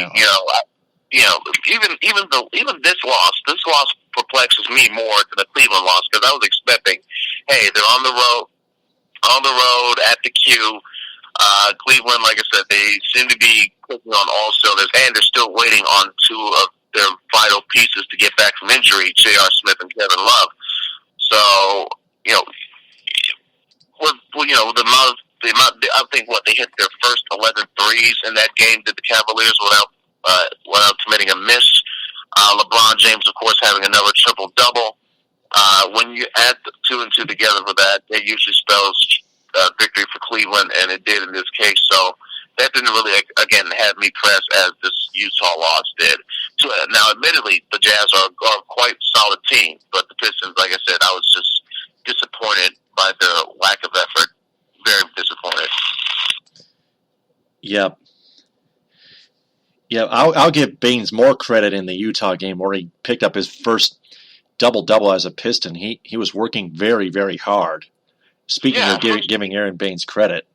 [SPEAKER 4] even this loss perplexes me more than the Cleveland loss because I was expecting, hey, they're on the road at the Q. Cleveland, like I said, they seem to be clicking on all cylinders, and they're still waiting on 2 of their vital pieces to get back from injury, J.R. Smith and Kevin Love. So, the amount, I think they hit their first 11 threes in that game did the Cavaliers without committing a miss. LeBron James, of course, having another triple-double. When you add 2 and 2 together for that, it usually spells victory for Cleveland, and it did in this case. So that didn't really, again, have me pressed as this Utah loss did. Now, admittedly, the Jazz are quite a solid team, but the Pistons, like I said, I was just disappointed by their lack of effort. Very disappointed.
[SPEAKER 3] Yep. Yeah, I'll give Baines more credit in the Utah game where he picked up his first double-double as a Piston. He was working very, very hard. Speaking of giving Aaron Baines credit.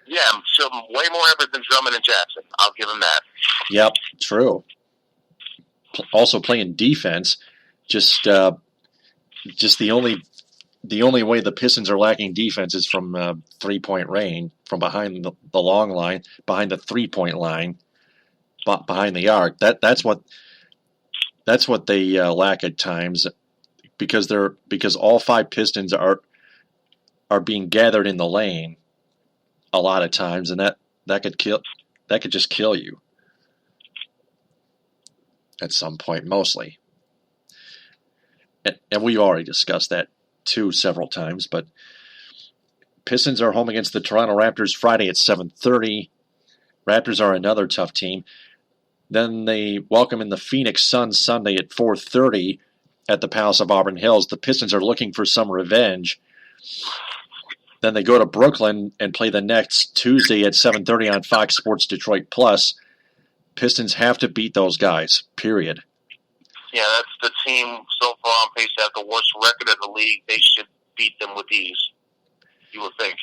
[SPEAKER 4] Yeah, so way more effort than Drummond and Jackson. I'll give him that.
[SPEAKER 3] Yep, true. Also playing defense, just the only way the Pistons are lacking defense is from 3-point range, from behind the long line, behind the 3-point line, behind the arc. That's what they lack at times because all 5 Pistons are being gathered in the lane a lot of times, and that could just kill you at some point, mostly. And we've already discussed that too several times, but Pistons are home against the Toronto Raptors Friday at 7:30. Raptors are another tough team. Then they welcome in the Phoenix Suns Sunday at 4:30 at the Palace of Auburn Hills. The Pistons are looking for some revenge. Then they go to Brooklyn and play the Nets Tuesday at 7:30 on Fox Sports Detroit Plus. Pistons have to beat those guys, period.
[SPEAKER 4] Yeah, that's the team so far on pace to have the worst record in the league. They should beat them with ease, you would think.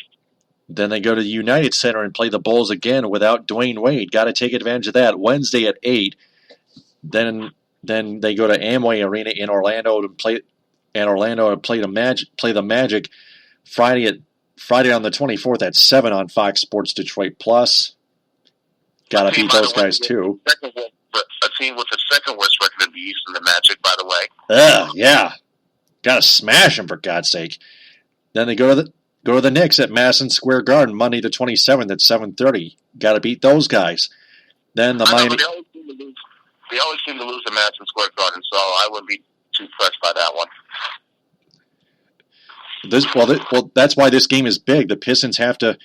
[SPEAKER 3] Then they go to the United Center and play the Bulls again without Dwayne Wade. Got to take advantage of that. Wednesday at 8. Then they go to Amway Arena in Orlando to play the Magic Friday on the 24th at 7 on Fox Sports Detroit Plus. Got to beat those guys too.
[SPEAKER 4] A team with the second worst record in the East in the Magic, by the way.
[SPEAKER 3] Yeah. Got to smash them, for God's sake. Then they go to the Knicks at Madison Square Garden Monday the 27th at 7:30. Got to beat those guys. Then the Miami.
[SPEAKER 4] They always seem to lose at Madison Square Garden, so I wouldn't be too pressed by that one.
[SPEAKER 3] That's why this game is big. The Pistons have to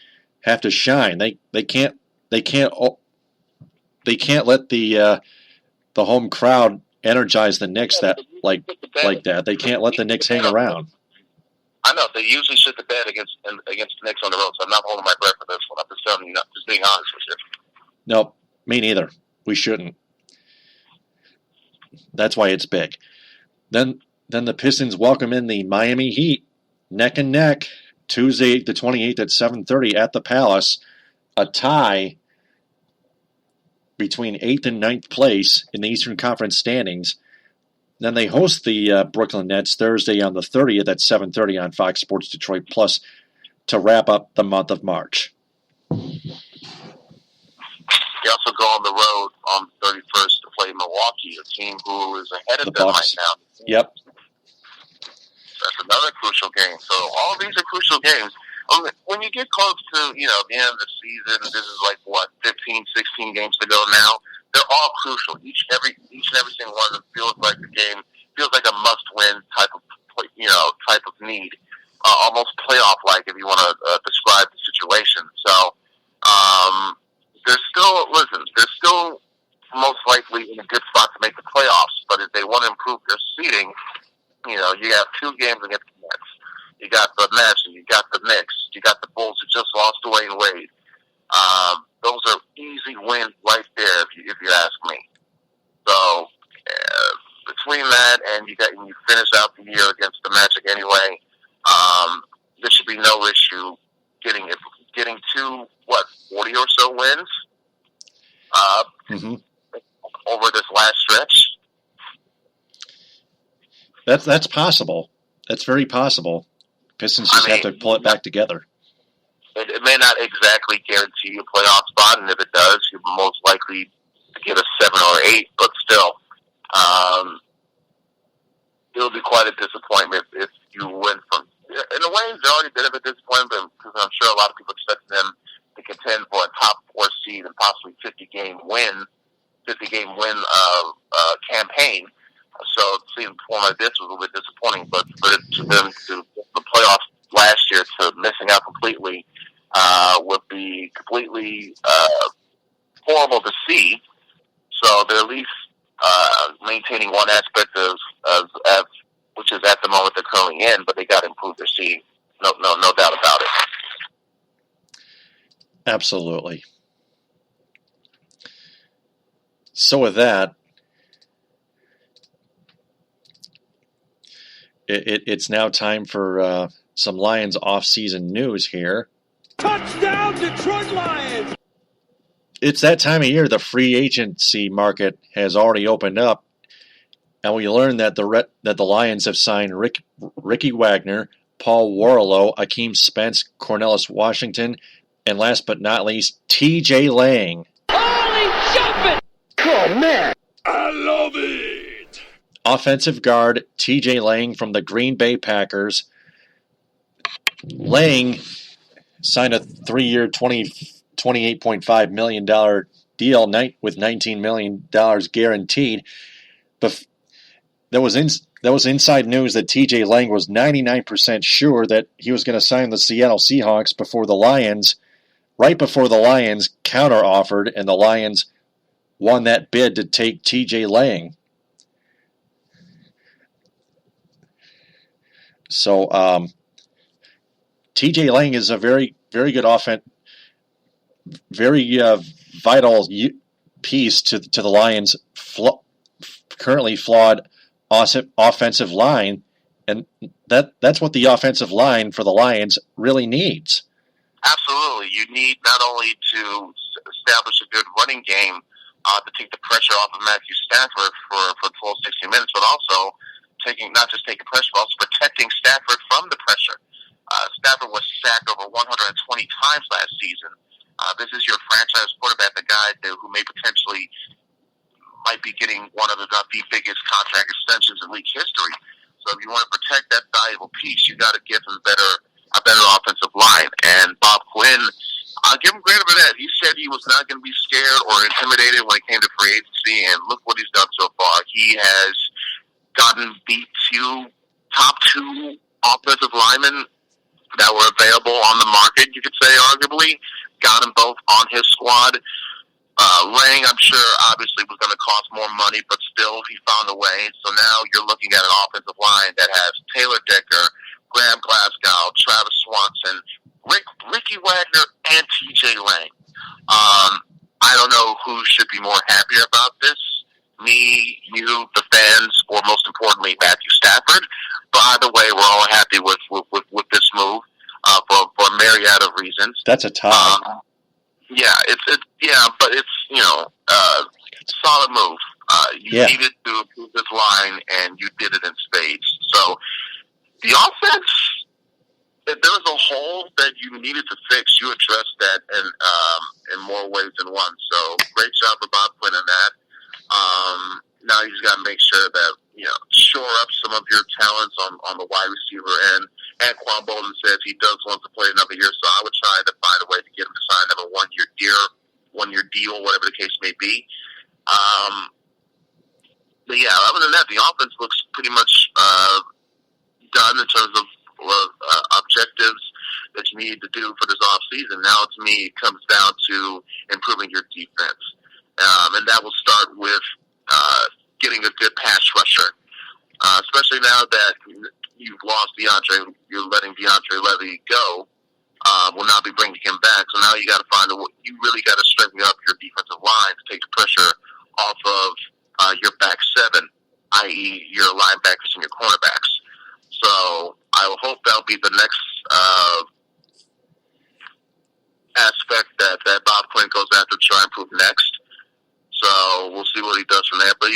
[SPEAKER 3] shine. They can't let the home crowd energize the Knicks like that. They can't let the Knicks hang around.
[SPEAKER 4] I know they usually shit the bed against the Knicks on the road, so I'm not holding my breath for this one. I'm just telling you, just being honest with you.
[SPEAKER 3] Nope, me neither. We shouldn't. That's why it's big. Then the Pistons welcome in the Miami Heat, neck and neck Tuesday the 28th at 7:30 at the Palace, a tie between 8th and 9th place in the Eastern Conference standings. Then they host the Brooklyn Nets Thursday on the 30th at 7:30 on Fox Sports Detroit Plus to wrap up the month of March.
[SPEAKER 4] They also go on the road on the 31st to play Milwaukee, a team who is ahead of them
[SPEAKER 3] Bucks.
[SPEAKER 4] right now.
[SPEAKER 3] Yep.
[SPEAKER 4] That's another crucial game. So all these are crucial games. When you get close to, the end of the season, this is like, 15, 16 games to go now, they're all crucial. Each and every single one of them feels like a game, feels like a must-win type of need. Almost playoff-like, if you want to describe the situation. So, they're still most likely in a good spot to make the playoffs. But if they want to improve their seeding, you have 2 games against the Nets. You got the Nets, and you got the Knicks. You got the Bulls who just lost to Wayne Wade. Those are easy wins right there, if you ask me. So between that and you finish out the year against the Magic anyway, there should be no issue getting to 40 or so wins over this last stretch.
[SPEAKER 3] That's possible. That's very possible. Pistons just have to pull it back together.
[SPEAKER 4] It may not exactly guarantee you a playoff spot, and if it does, you're most likely to get a 7 or 8, but still, it'll be quite a disappointment if you win from... In a way, it's already a bit of a disappointment, because I'm sure a lot of people expect them to contend for a top 4 seed and possibly 50-game win campaign. So seeing a perform like this was a little bit disappointing, but to them to the playoffs last year to missing out completely would be completely horrible to see. So they're at least maintaining one aspect of which is at the moment they're currently in, but they got to improve their seeding. No doubt about it.
[SPEAKER 3] Absolutely. So with that, it's now time for some Lions off-season news here.
[SPEAKER 6] Touchdown, Detroit Lions!
[SPEAKER 3] It's that time of year. The free agency market has already opened up, and we learned that the Lions have signed Ricky Wagner, Paul Warlow, Akeem Spence, Cornelius Washington, and last but not least, T.J. Lang.
[SPEAKER 6] Holy jumping!
[SPEAKER 5] Oh, man.
[SPEAKER 6] I love it!
[SPEAKER 3] Offensive guard T.J. Lang from the Green Bay Packers. Lang signed a 3-year, $28.5 million deal with $19 million guaranteed. But there was inside news that T.J. Lang was 99% sure that he was going to sign the Seattle Seahawks right before the Lions counter-offered, and the Lions won that bid to take T.J. Lang. So T.J. Lang is a very, very good very vital piece to the Lions' currently flawed offensive line, and that's what the offensive line for the Lions really needs.
[SPEAKER 4] Absolutely. You need not only to establish a good running game to take the pressure off of Matthew Stafford for 12, 16 minutes, but also not just taking pressure, but also protecting Stafford from the pressure. Stafford was sacked over 120 times last season. This is your franchise quarterback, the guy who might be getting one of the biggest contract extensions in league history. So if you want to protect that valuable piece, you got to give him a better offensive line. And Bob Quinn, I'll give him credit for that. He said he was not going to be scared or intimidated when it came to free agency, and look what he's done so far. He has beat top 2 offensive linemen that were available on the market, you could say, arguably. Got them both on his squad. Lang, I'm sure, obviously was going to cost more money, but still, he found a way. So now you're looking at an offensive line that has Taylor Decker, Graham Glasgow, Travis Swanson, Ricky Wagner, and T.J. Lang. I don't know who should be more happier about this. Me, you, the fans, or most importantly, Matthew Stafford. But either way, we're all happy with this move. myriad of reasons.
[SPEAKER 3] That's a tie.
[SPEAKER 4] But it's solid move. You needed to improve this line, and you did it in spades. So the offense, if there was a hole that you needed to fix, you addressed that in more ways than one. So great job for Bob Quinn on that. Now you just got to make sure that shore up some of your talents on the wide receiver end. And Quan Bolden says he does want to play another year, so I would try to find a way to get him to sign a one-year deal, whatever the case may be. But yeah, other than that, the offense looks pretty much done in terms of objectives that you need to do for this offseason. Now, to me, it comes down to improving your defense. And that will start with getting a good pass rusher, especially now that you've lost DeAndre. You're letting DeAndre Levy go. Will not be bringing him back. So now you got to you really got to strengthen up your defensive line to take the pressure off of your back seven, i.e. your linebackers and your cornerbacks. So I will hope that'll be the next aspect that Bob Quinn goes after to try and improve next. So we'll see what he does from there. But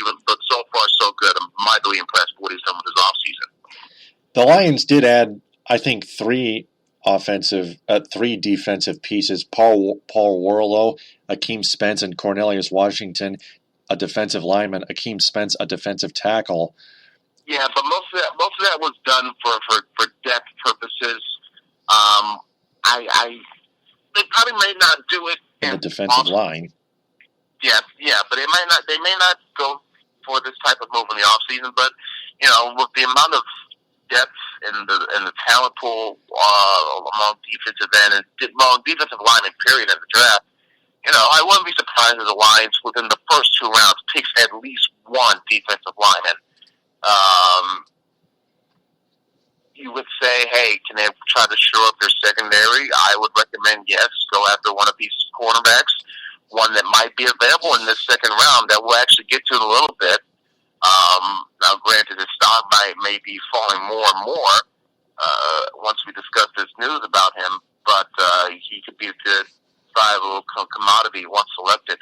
[SPEAKER 4] so far so good. I'm mightily impressed with what he's done with his offseason.
[SPEAKER 3] The Lions did add, I think, three defensive pieces: Paul Warlow, Akeem Spence, and Cornelius Washington, a defensive lineman. Akeem Spence, a defensive tackle.
[SPEAKER 4] Yeah, but most of that was done for depth purposes. They probably may not do it
[SPEAKER 3] in the defensive line.
[SPEAKER 4] Yeah, but they may not go for this type of move in the offseason. But with the amount of depth in the talent pool among defensive end and defensive linemen period in the draft, I wouldn't be surprised if the Lions within the first two rounds picks at least one defensive lineman. You would say, hey, can they try to shore up their secondary? I would recommend, yes, go after one of these cornerbacks, one that might be available in this second round that we'll actually get to in a little bit. Now, granted, his stock may be falling more and more once we discuss this news about him, but he could be a good, viable commodity once selected.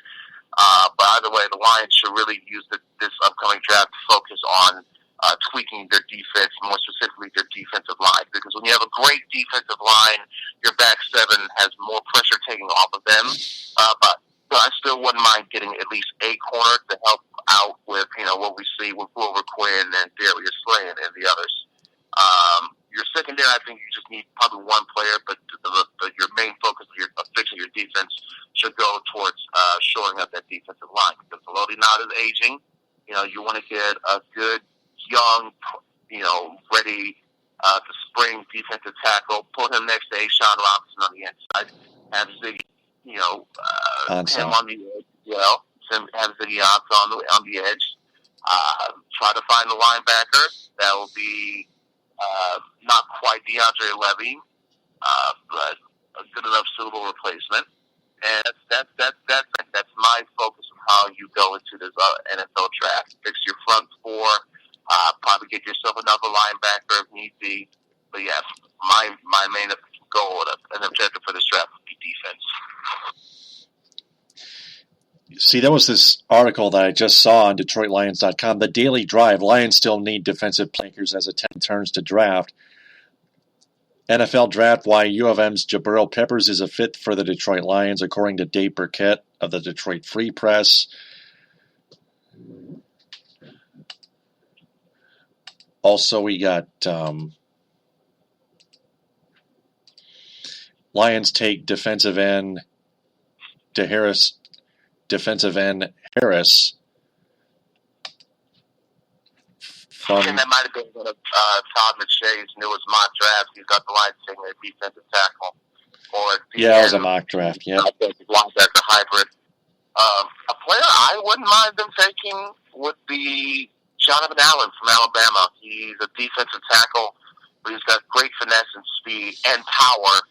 [SPEAKER 4] But either way, the Lions should really use this upcoming draft to focus on tweaking their defense, more specifically their defensive line. Because when you have a great defensive line, your back seven has more pressure taking off of them. But I still wouldn't mind getting at least a corner to help out with what we see with Wilbur Quinn and Darius Slay and the others. Your secondary, I think you just need probably one player, but your main focus of fixing your defense should go towards shoring up that defensive line. Because the Lodi Knott is aging. You want to get a good, young, ready to spring defensive tackle. Put him next to Ashawn Robinson on the inside. Have Ziggy, him on the edge as well. Have Ziggy on the edge. Try to find the linebacker. That will be not quite DeAndre Levy, but a good enough suitable replacement. And that's my focus on how you go into this NFL draft. Fix your front four. Probably get yourself another linebacker if need be. But yes, my main goal and objective for this draft would be defense.
[SPEAKER 3] See, that was this article that I just saw on DetroitLions.com. The Daily Drive. Lions still need defensive playmakers as a 10 turns to draft. NFL Draft, why U of M's Jabril Peppers is a fit for the Detroit Lions, according to Dave Burkett of the Detroit Free Press. Also, we got Lions take defensive end Harris from,
[SPEAKER 4] and that might have been one of Todd McShay's newest mock drafts. He's got the Lions taking a defensive tackle.
[SPEAKER 3] It was a mock draft, yeah.
[SPEAKER 4] Linebacker hybrid. A player I wouldn't mind them taking would be Jonathan Allen from Alabama. He's a defensive tackle, but he's got great finesse and speed and power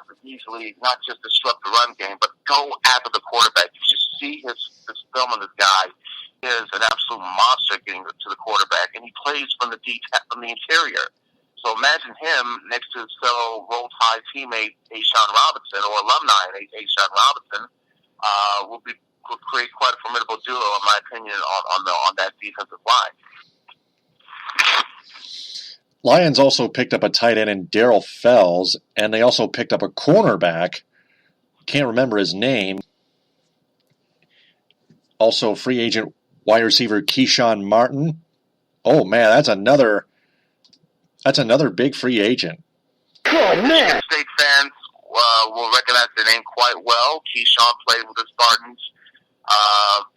[SPEAKER 4] to easily not just disrupt the run game, but go after the quarterback. You should see his film on this guy. He is an absolute monster getting to the quarterback, and he plays from the interior. So imagine him next to his fellow Roll Tide teammate, Ashawn Robinson, or alumni, Ashawn Robinson, would create quite a formidable duo, in my opinion, on that defensive line.
[SPEAKER 3] Lions also picked up a tight end in Darryl Fells, and they also picked up a cornerback. Can't remember his name. Also, free agent wide receiver Keyshawn Martin. Oh man, that's another big free agent.
[SPEAKER 4] Oh man! State fans will recognize the name quite well. Keyshawn played with the Spartans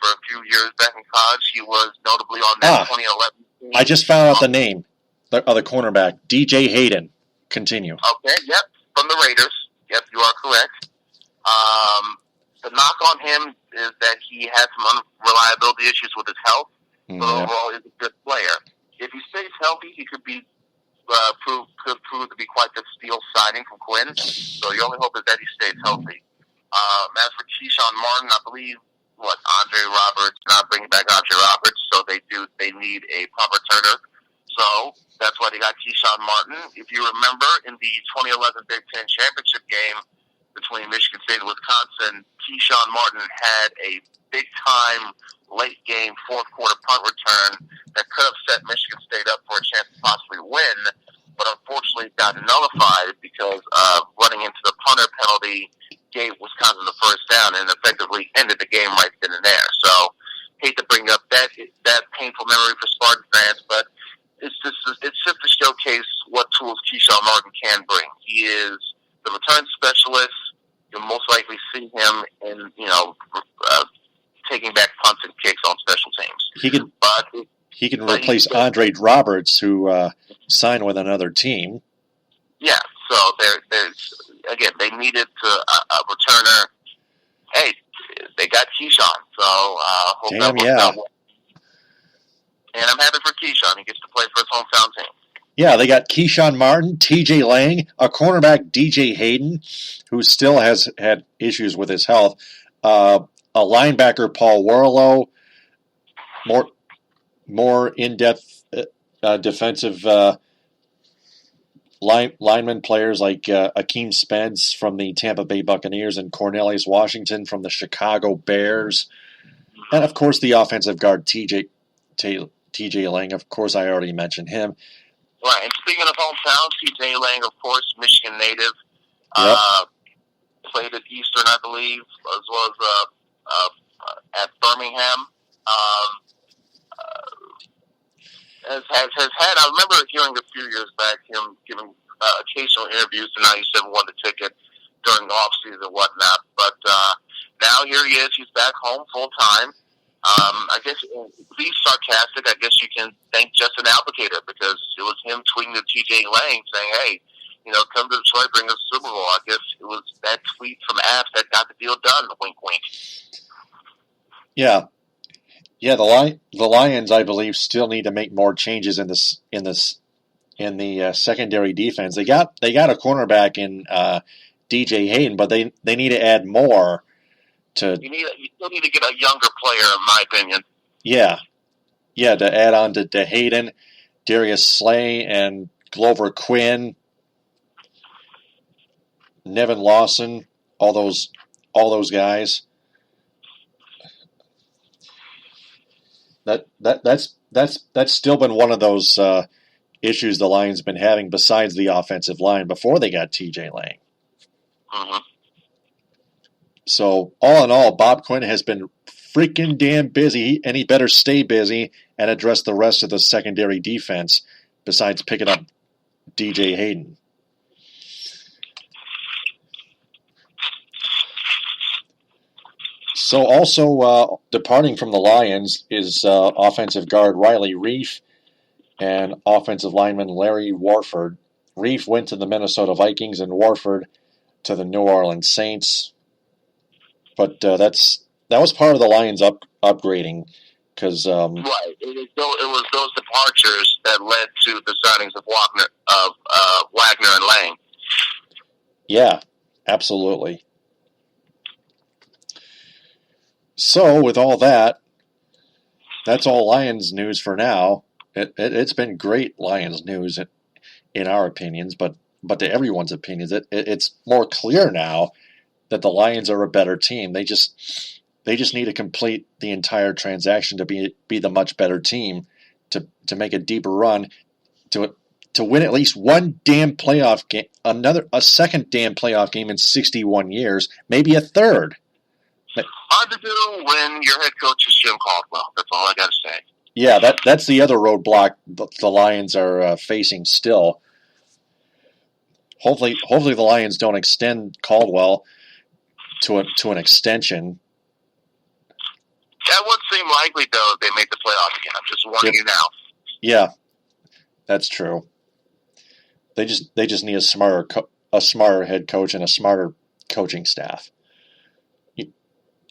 [SPEAKER 4] for a few years back in college. He was notably on that 2011 team.
[SPEAKER 3] I just found out the name of the cornerback, DJ Hayden. Continue.
[SPEAKER 4] Okay, yep, from the Raiders. Yep, you are correct. The knock on him is that he has some unreliability issues with his health, but overall he's a good player. If he stays healthy, he could prove to be quite the steal signing from Quinn. So your only hope is that he stays healthy. As for Keyshawn Martin, I believe Andre Roberts, not bringing back Andre Roberts, so they need a punt returner. So that's why they got Keyshawn Martin. If you remember, in the 2011 Big Ten championship game between Michigan State and Wisconsin, Keyshawn Martin had a big-time late-game fourth-quarter punt return that could have set Michigan State up for a chance to possibly win, but unfortunately got nullified because running into the punter penalty gave Wisconsin the first down and effectively ended the game right then and there. So, hate to bring up that painful memory for Spartan fans, but it's just to showcase what tools Keyshawn Martin can bring. He is the return specialist. You'll most likely see him in, taking back punts and kicks on special teams.
[SPEAKER 3] He can replace Andre Roberts, who signed with another team.
[SPEAKER 4] Yeah, so there's again, they needed a returner. Hey, they got Keyshawn, so hope that works out well. And I'm happy for Keyshawn. He gets to play for his hometown team.
[SPEAKER 3] Yeah, they got Keyshawn Martin, TJ Lang, a cornerback, DJ Hayden, who still has had issues with his health, a linebacker, Paul Warlow, more in-depth defensive lineman players like Akeem Spence from the Tampa Bay Buccaneers and Cornelius Washington from the Chicago Bears, and of course the offensive guard TJ Lang. Of course, I already mentioned him.
[SPEAKER 4] Right, and speaking of hometown, TJ Lang, of course, Michigan native, played at Eastern, I believe, as well as at Birmingham. Has had. I remember hearing a few years back him giving occasional interviews, and now he said won the ticket during the off season and whatnot. But now here he is. He's back home full time. I guess, to be sarcastic, I guess you can thank Justin Applicator because it was him tweeting to TJ Lang saying, hey, come to Detroit, bring us Super Bowl. I guess it was that tweet from Apps that got the deal done, wink, wink.
[SPEAKER 3] Yeah. Yeah, the Lions, I believe, still need to make more changes in the secondary defense. They got a cornerback in DJ Hayden, but they need to add more. You
[SPEAKER 4] still need to get a younger player, in my opinion.
[SPEAKER 3] Yeah, to add on to Hayden, Darius Slay, and Glover Quinn, Nevin Lawson, all those guys. That's still been one of those issues the Lions have been having besides the offensive line before they got TJ Lang.
[SPEAKER 4] Mm-hmm.
[SPEAKER 3] So, all in all, Bob Quinn has been freaking damn busy, and he better stay busy and address the rest of the secondary defense besides picking up DJ Hayden. So, also departing from the Lions is offensive guard Riley Reif and offensive lineman Larry Warford. Reif went to the Minnesota Vikings and Warford to the New Orleans Saints. But that was part of the Lions upgrading because
[SPEAKER 4] right. It was those departures that led to the signings of Wagner and Lang.
[SPEAKER 3] Yeah, absolutely. So with all that, that's all Lions news for now. It's been great Lions news in our opinions, but to everyone's opinions. It's more clear now that the Lions are a better team. They just need to complete the entire transaction to be the much better team, to make a deeper run, to win at least one damn playoff game, a second damn playoff game in 61 years, maybe a third.
[SPEAKER 4] Hard to do when your head coach is Jim Caldwell. That's all I got to say.
[SPEAKER 3] Yeah, that's the other roadblock the Lions are facing still. Hopefully the Lions don't extend Caldwell to an extension.
[SPEAKER 4] That would seem likely, though, if they make the playoffs again. I'm just warning you now.
[SPEAKER 3] Yeah, that's true. They just need a smarter head coach and a smarter coaching staff,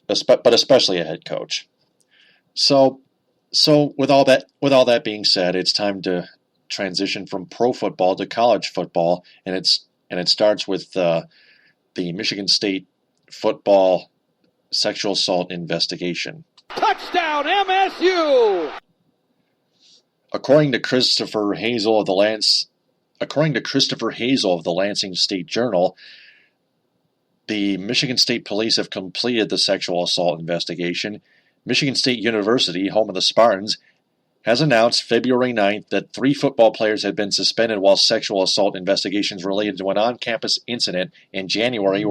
[SPEAKER 3] but especially a head coach. So with all that being said, it's time to transition from pro football to college football, and it starts with the Michigan State football sexual assault investigation.
[SPEAKER 6] Touchdown, MSU!
[SPEAKER 3] According to Christopher Hazel of the Lansing State Journal, the Michigan State Police have completed the sexual assault investigation. Michigan State University, home of the Spartans, has announced February 9th that 3 football players had been suspended while sexual assault investigations related to an on-campus incident in January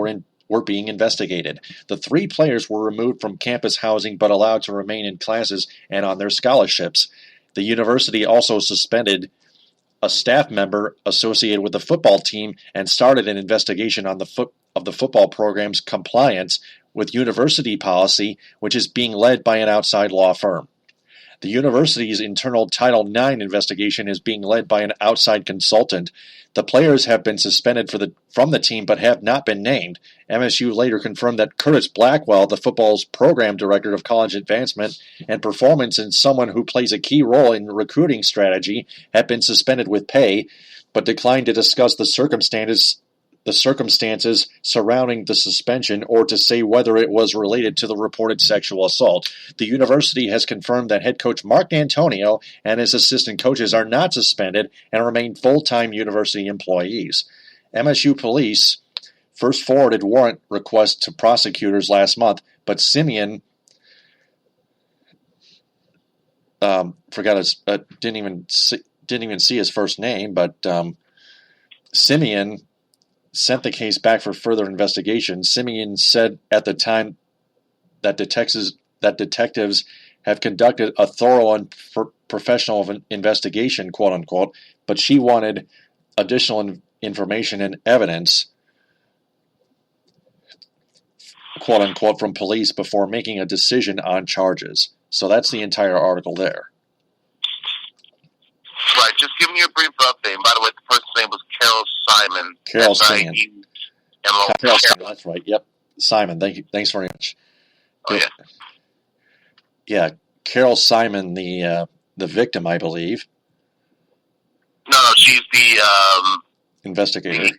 [SPEAKER 3] were being investigated. The 3 players were removed from campus housing but allowed to remain in classes and on their scholarships. The university also suspended a staff member associated with the football team and started an investigation on the football program's compliance with university policy, which is being led by an outside law firm. The university's internal Title IX investigation is being led by an outside consultant. The players have been suspended from the team but have not been named. MSU later confirmed that Curtis Blackwell, the football's program director of college advancement and performance and someone who plays a key role in recruiting strategy, had been suspended with pay, but declined to discuss the circumstances surrounding the suspension or to say whether it was related to the reported sexual assault. The university has confirmed that head coach Mark D'Antonio and his assistant coaches are not suspended and remain full-time university employees. MSU police first forwarded warrant requests to prosecutors last month, but Simeon didn't even see his first name, but Simeon sent the case back for further investigation. Simeon said at the time that detectives have conducted a thorough and professional investigation, quote unquote, but she wanted additional information and evidence, quote unquote, from police before making a decision on charges. So that's the entire article there.
[SPEAKER 4] Right, just giving you a brief update. And by the way, the person's name was Carol Simon.
[SPEAKER 3] Carol Simon.
[SPEAKER 4] Carol
[SPEAKER 3] Simon, that's right. Yep, Simon. Thank you. Thanks very much.
[SPEAKER 4] Oh, yeah.
[SPEAKER 3] Yeah, Carol Simon, the victim, I believe.
[SPEAKER 4] No, she's the
[SPEAKER 3] investigator.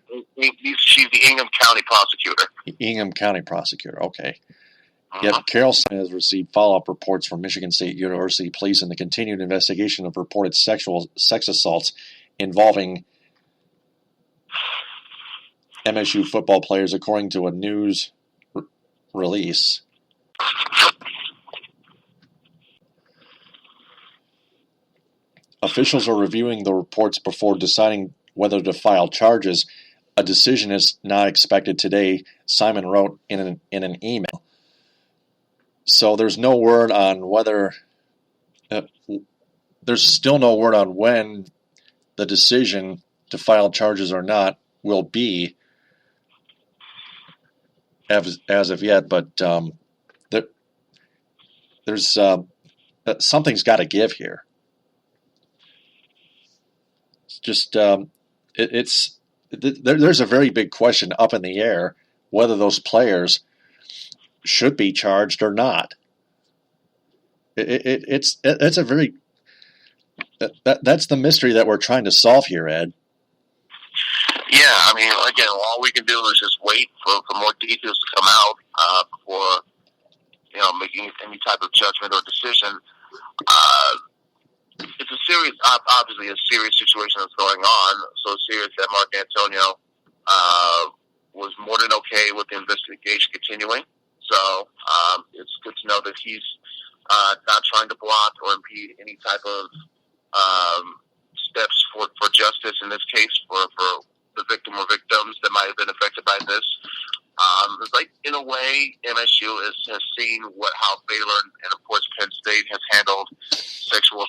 [SPEAKER 4] She's the Ingham County prosecutor.
[SPEAKER 3] Ingham County prosecutor. Okay. Yep, Carol Simon has received follow-up reports from Michigan State University police in the continued investigation of reported sex assaults involving MSU football players, according to a news release. Officials are reviewing the reports before deciding whether to file charges. A decision is not expected today, Simon wrote in an email. So there's no word on whether there's still no word on when the decision to file charges or not will be as of yet, but there's something's got to give here. It's just there's a very big question up in the air whether those players should be charged or not. It's a very that's the mystery that we're trying to solve here, Ed.
[SPEAKER 4] Yeah, I mean, again, all we can do is just wait for more details to come out before making any type of judgment or decision. It's a serious, obviously a serious situation that's going on. So serious that Mark Antonio was more than okay with the investigation continuing. So it's good to know that he's not trying to block or impede any type of steps for justice in this case for the victim or victims that might have been affected by this. It's like, in a way, MSU has seen how Baylor and of course Penn State has handled sexual,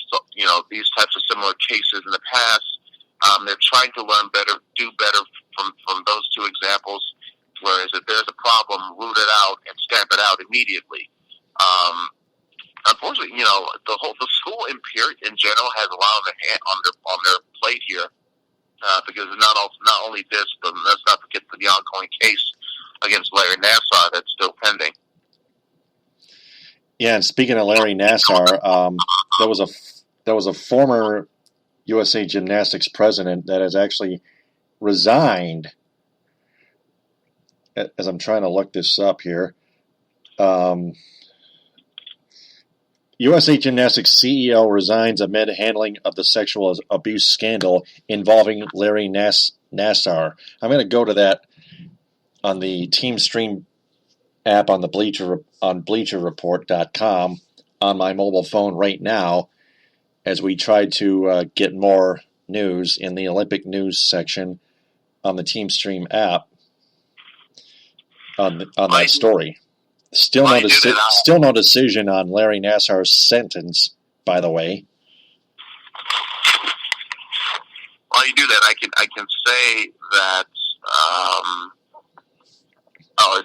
[SPEAKER 4] these types of similar cases in the past. They're trying to learn better, do better from those two examples. Whereas if there's a problem, root it out and stamp it out immediately. Unfortunately, the school in general has a lot on their plate here, because not only this, but let's not forget the ongoing case against Larry Nassar that's still pending.
[SPEAKER 3] Yeah, and speaking of Larry Nassar, there was a former USA Gymnastics president that has actually resigned. As I'm trying to look this up here, USA Gymnastics CEO resigns amid handling of the sexual abuse scandal involving Larry Nassar. I'm going to go to that on the Team Stream app on BleacherReport.com on my mobile phone right now, as we try to get more news in the Olympic news section on the Team Stream app on that story. Still no decision on Larry Nassar's sentence, by the way.
[SPEAKER 4] While you do that, I can say that I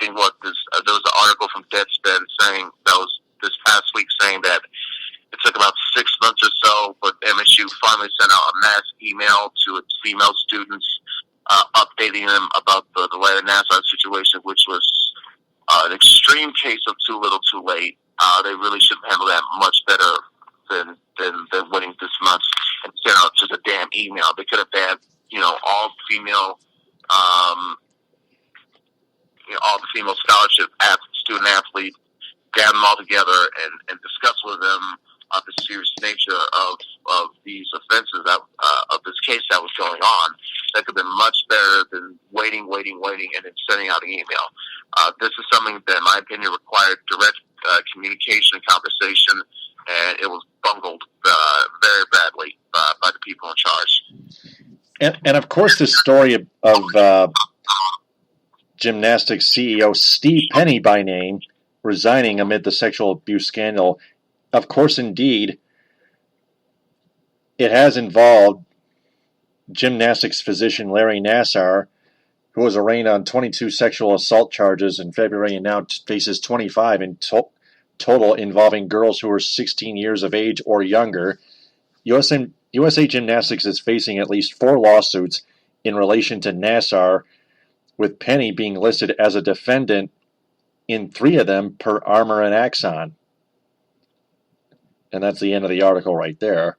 [SPEAKER 4] think there was an article from Deadspin saying that was this past week saying that it took about 6 months or so, but MSU finally sent out a mass email to its female students updating them about the Larry Nassar situation, which was an extreme case of too little too late. They really should handle that much better than waiting this month and send out just a damn email. They could have had, all female scholarship student athletes, gather them all together and discuss with them the serious nature of these offenses of this case that was going on. That could have been much better than waiting, and then sending out an email. This is something that, in my opinion, required direct communication and conversation, and it was bungled very badly by the people in charge.
[SPEAKER 3] And of course, this story of gymnastics CEO Steve Penny, by name, resigning amid the sexual abuse scandal, of course, indeed, it has involved gymnastics physician Larry Nassar, who was arraigned on 22 sexual assault charges in February and now faces 25 in total, involving girls who are 16 years of age or younger. USA Gymnastics is facing at least 4 lawsuits in relation to Nassar, with Penny being listed as a defendant in 3 of them per Armour and Axon. And that's the end of the article right there.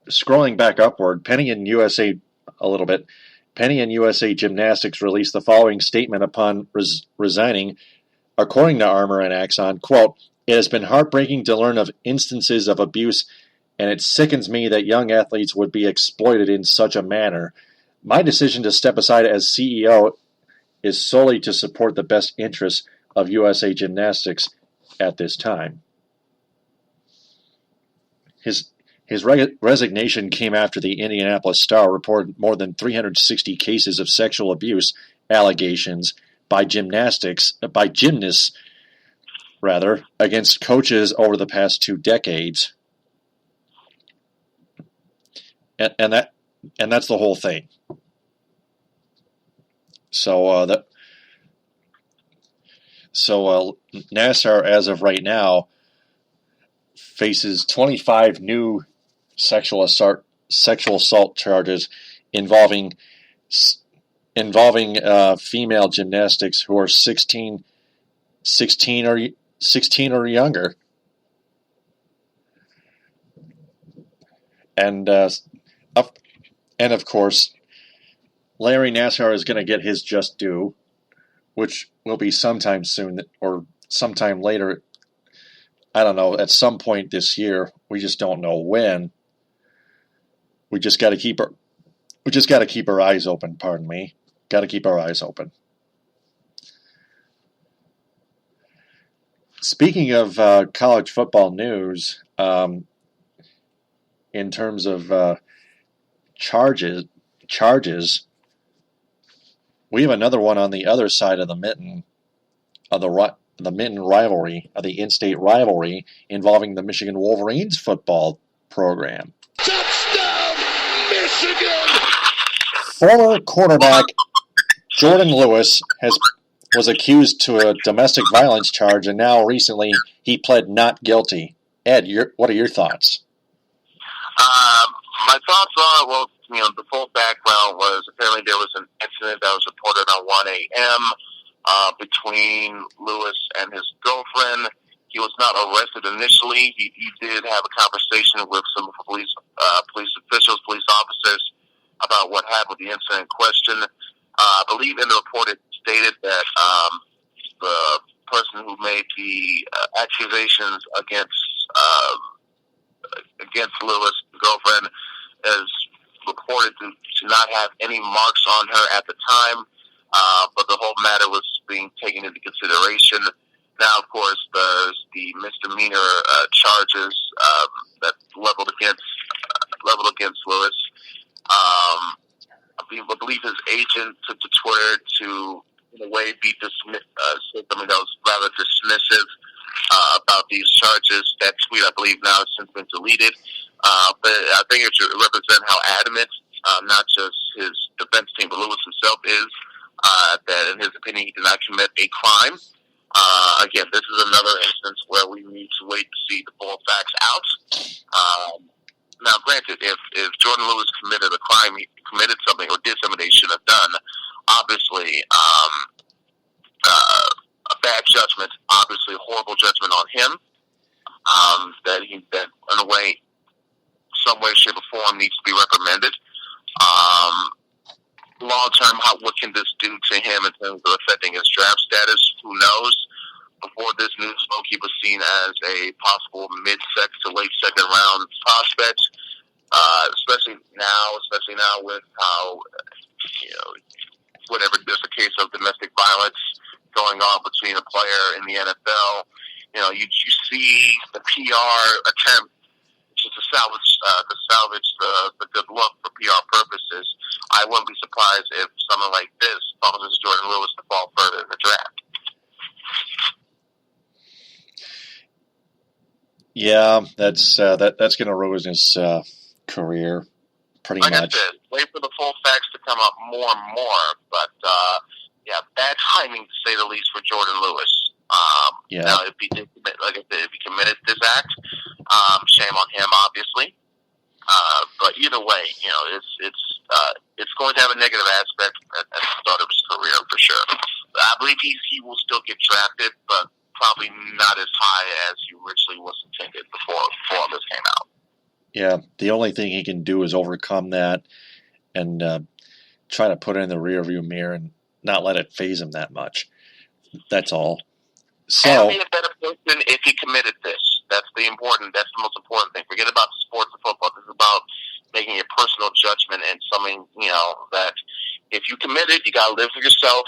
[SPEAKER 3] Scrolling back upward, Penny and USA Gymnastics released the following statement upon resigning. According to Armour and Axon, quote, "It has been heartbreaking to learn of instances of abuse, and it sickens me that young athletes would be exploited in such a manner. My decision to step aside as CEO is solely to support the best interests of USA Gymnastics at this time." His resignation came after the Indianapolis Star reported more than 360 cases of sexual abuse allegations by gymnasts against coaches over the past 2 decades. And that's the whole thing. So Nassar, as of right now, faces 25 new sexual assault charges involving female gymnastics who are 16 or younger. And of course, Larry Nassar is going to get his just due, which will be sometime soon or sometime later I don't know, at some point this year. We just don't know when. We just got to keep our eyes open. Pardon me. Got to keep our eyes open. Speaking of college football news, in terms of charges, we have another one on the other side of the mitten, of the mitten rivalry, of the in-state rivalry involving the Michigan Wolverines football program.
[SPEAKER 6] Touchdown, Michigan!
[SPEAKER 3] Former quarterback Jordan Lewis was accused to a domestic violence charge, and now recently he pled not guilty. Ed, what are your thoughts?
[SPEAKER 4] My thoughts are, well, the full background was apparently there was an incident that was reported on 1 a.m. Between Lewis and his girlfriend. He was not arrested initially. He did have a conversation with some police officials, police officers, about what happened with the incident in question. I believe in the report it stated that the person who made the accusations against Lewis, the girlfriend, is reported to not have any marks on her at the time, but the whole matter was being taken into consideration. Now, of course, there's the misdemeanor charges that leveled against Lewis. I believe his agent took to Twitter to, in a way, say something that was rather dismissive about these charges. That tweet, I believe, now has since been deleted. But I think it should represent how adamant, not just his defense team, but Lewis himself is, that in his opinion he did not commit a crime. Again, this is another instance where we need to wait to see the full facts out. Now, granted, if Jordan Lewis committed a crime, he committed something or did something they shouldn't have done, obviously a bad judgment, obviously horrible judgment on him, that in a way, some way, shape, or form needs to be reprimanded. Long term, what can this do to him in terms of affecting his draft status? Who knows? Before this news broke, he was seen as a possible mid-second to late second round prospect. Especially now with how, whenever there's a case of domestic violence going on between a player in the NFL, you see the PR attempt just to salvage the good look for PR purposes. I wouldn't be surprised if someone like this causes Jordan Lewis to fall further in the draft.
[SPEAKER 3] Yeah, that's going to ruin his career, pretty much.
[SPEAKER 4] Like I said, wait for the full facts to come up more and more, but bad timing to say the least for Jordan Lewis. Now, if he did commit, like I said, if he committed this act, shame on him, obviously. But either way, it's going to have a negative aspect at the start of his career for sure. I believe he will still get drafted, but probably not as high as he originally was intended before all this came out.
[SPEAKER 3] Yeah, the only thing he can do is overcome that and try to put it in the rearview mirror and not let it faze him that much. That's all. So,
[SPEAKER 4] and be a better person if he committed this. That's the most important thing. Forget about the sports of football. This is about making a personal judgment and something, that if you commit it, you got to live for yourself,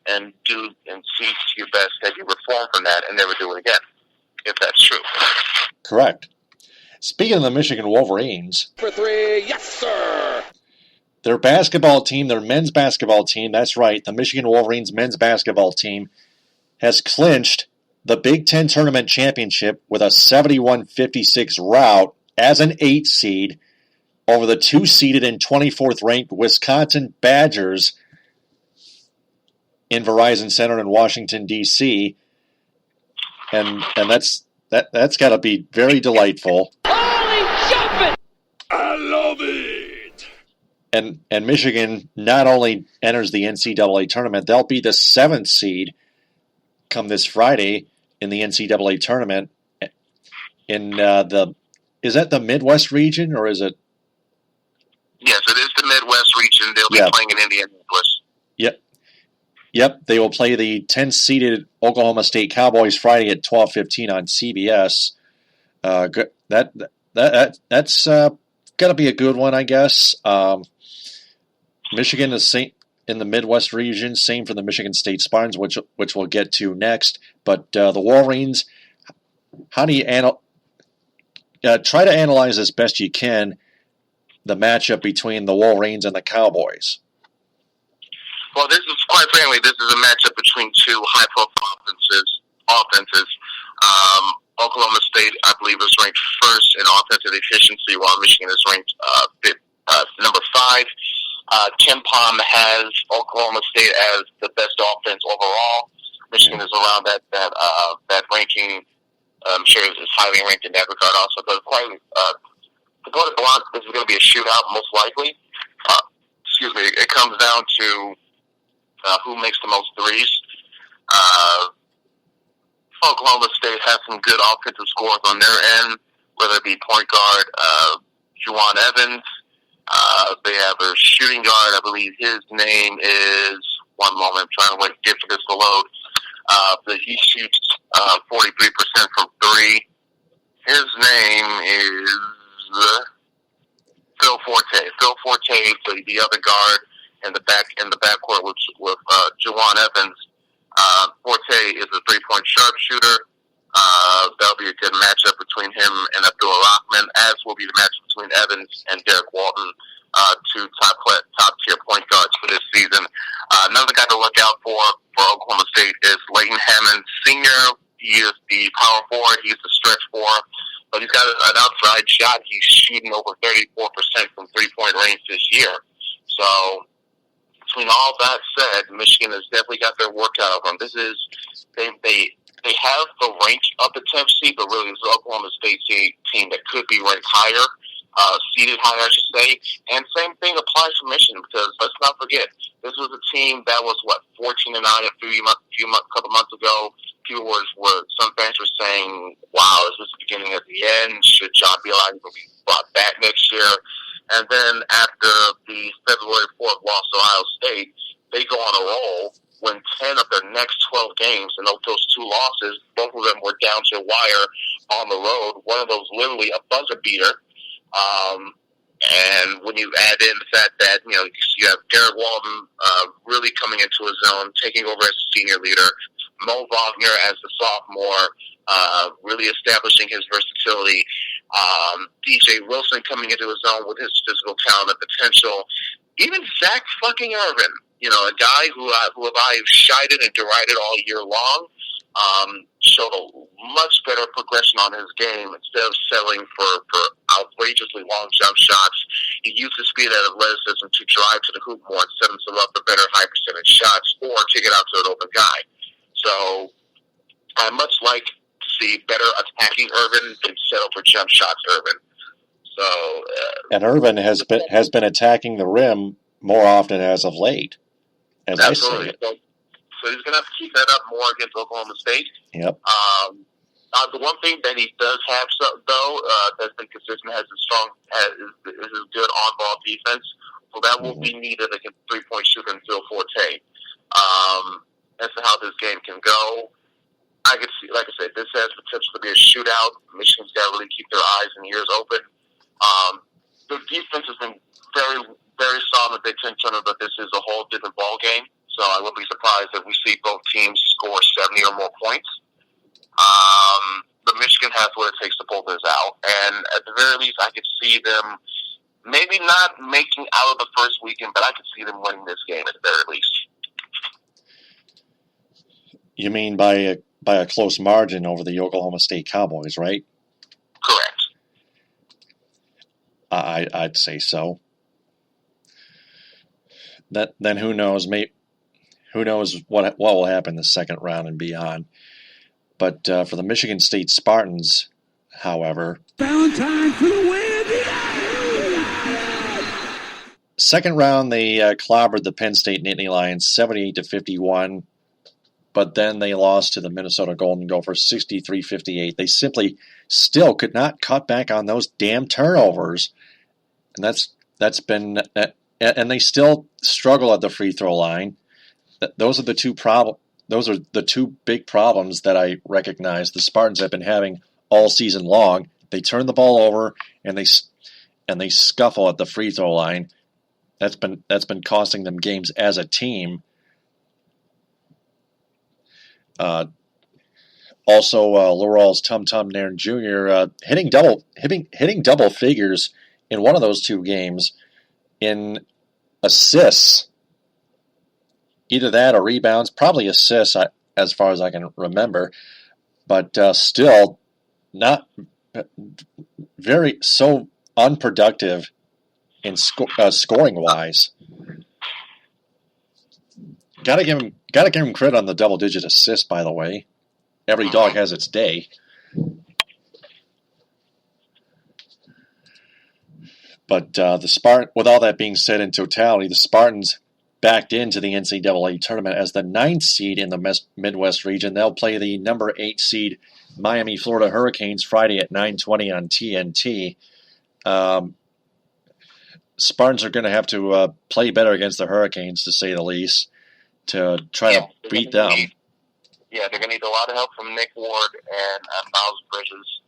[SPEAKER 4] and see to your best that you reform from that and never do it again, if that's true.
[SPEAKER 3] Correct. Speaking of the Michigan Wolverines,
[SPEAKER 6] For three, yes, sir.
[SPEAKER 3] Their basketball team, their men's basketball team, that's right, the Michigan Wolverines men's basketball team has clinched the Big Ten Tournament Championship with a 71-56 rout as an 8 seed over the 2-seeded and 24th ranked Wisconsin Badgers in Verizon Center in Washington, D.C. And that's got to be very delightful.
[SPEAKER 6] Holy jumping! I love it!
[SPEAKER 3] And Michigan not only enters the NCAA tournament, they'll be the 7th seed come this Friday in the NCAA tournament in is that the Midwest region or is it?
[SPEAKER 4] Yes, it is the Midwest region. They'll be playing in Indianapolis.
[SPEAKER 3] Yep. Yep, they will play the 10-seeded Oklahoma State Cowboys Friday at 12:15 on CBS. That's got to be a good one, I guess. Michigan is in the Midwest region, same for the Michigan State Spartans, which we'll get to next. But the Wolverines, how do you try to analyze as best you can the matchup between the Wolverines and the Cowboys?
[SPEAKER 4] Well, this is, quite frankly, this is a matchup between two high-profile offenses. Oklahoma State, I believe, is ranked first in offensive efficiency, while Michigan is ranked number 5. Ken Palm has Oklahoma State as the best offense overall. Michigan is around that ranking. I'm sure it's highly ranked in that regard also. But to go to blunt, this is going to be a shootout, most likely. It comes down to who makes the most threes. Oklahoma State has some good offensive scores on their end, whether it be point guard Juwan Evans. They have a shooting guard. I believe his name is, one moment, I'm trying to get for this to load. But he shoots 43% from 3. His name is Phil Forte. Phil Forte, the other guard in the backcourt with Juwan Evans. Forte is a 3-point sharpshooter. That'll be a good matchup between him and Abdul Rahman, as will be the matchup between Evans and Derek Walton, two top-tier point guards for this season. Another guy to look out for Oklahoma State is Leighton Hammond Sr. He is the power forward. He's the stretch 4. But he's got an outside shot. He's shooting over 34% from three-point range this year. So, between all that said, Michigan has definitely got their work out of them. This is, they have the rank of the 10th seed, but really this is Oklahoma State team that could be ranked higher, seeded higher, I should say. And same thing applies for Michigan, because let's not forget, this was a team that was, 14-9 a couple months ago. People some fans were saying, wow, is this the beginning of the end? Should John Beilein be brought back next year? And then after the February 4th loss to Ohio State, they go on a roll, win 10 of their next 12 games, and those 2 losses, both of them were down to the wire on the road. One of those literally a buzzer beater. And when you add in the fact that, you have Derek Walton really coming into his own, taking over as a senior leader, Mo Wagner as the sophomore, really establishing his versatility, DJ Wilson coming into his own with his physical talent and potential, even Zach fucking Irvin, a guy who I've chided and derided all year long, showed a much better progression on his game instead of settling for outrageously long jump shots. He used his speed and athleticism to drive to the hoop more and set himself up for better high percentage shots or kick it out to an open guy. So I much like to see better attacking Irvin than settle for jump shots Irvin. So
[SPEAKER 3] and Irvin has been attacking the rim more often as of late. As
[SPEAKER 4] absolutely.
[SPEAKER 3] I see it.
[SPEAKER 4] So he's going to have to keep that up more against Oklahoma State.
[SPEAKER 3] Yep.
[SPEAKER 4] The one thing that he does have, though, that's been consistent, is his good on-ball defense. So that will be needed against three-point shooter and Phil Forte. As to how this game can go, I could see, like I said, this has potential to be a shootout. Michigan's got to really keep their eyes and ears open. The defense has been very, very solid in the Big Ten tournament, but this is a whole different ball game. So I wouldn't be surprised if we see both teams score 70 or more points. But Michigan has what it takes to pull this out. And at the very least, I could see them maybe not making out of the first weekend, but I could see them winning this game at the very least.
[SPEAKER 3] You mean by a close margin over the Oklahoma State Cowboys, right?
[SPEAKER 4] Correct.
[SPEAKER 3] I'd say so. Then who knows? Who knows what will happen the second round and beyond. But for the Michigan State Spartans, however,
[SPEAKER 6] Valentine for the win!
[SPEAKER 3] second round they clobbered the Penn State Nittany Lions 78-51, but then they lost to the Minnesota Golden Gophers 63-58. They simply still could not cut back on those damn turnovers, and that's been and they still struggle at the free throw line. those are the two Those are the two big problems that I recognize the Spartans have been having all season long. They turn the ball over and they scuffle at the free throw line. That's been costing them games as a team. Also, Laurel's Tum Tum Nairn Jr. Hitting double figures in one of those two games in assists. Either that or rebounds, probably assists as far as I can remember, but still not very so unproductive in scoring wise. Gotta give him credit on the double digit assist, by the way. Every dog has its day. But the Spartan, with all that being said in totality, the Spartans backed into the NCAA tournament as the 9th seed in the Midwest region. They'll play the number 8 seed Miami, Florida Hurricanes Friday at 9:20 on TNT. Spartans are going to have to play better against the Hurricanes, to say the least, to try to beat them.
[SPEAKER 4] They're going to need a lot of help from Nick Ward and Miles Bridges.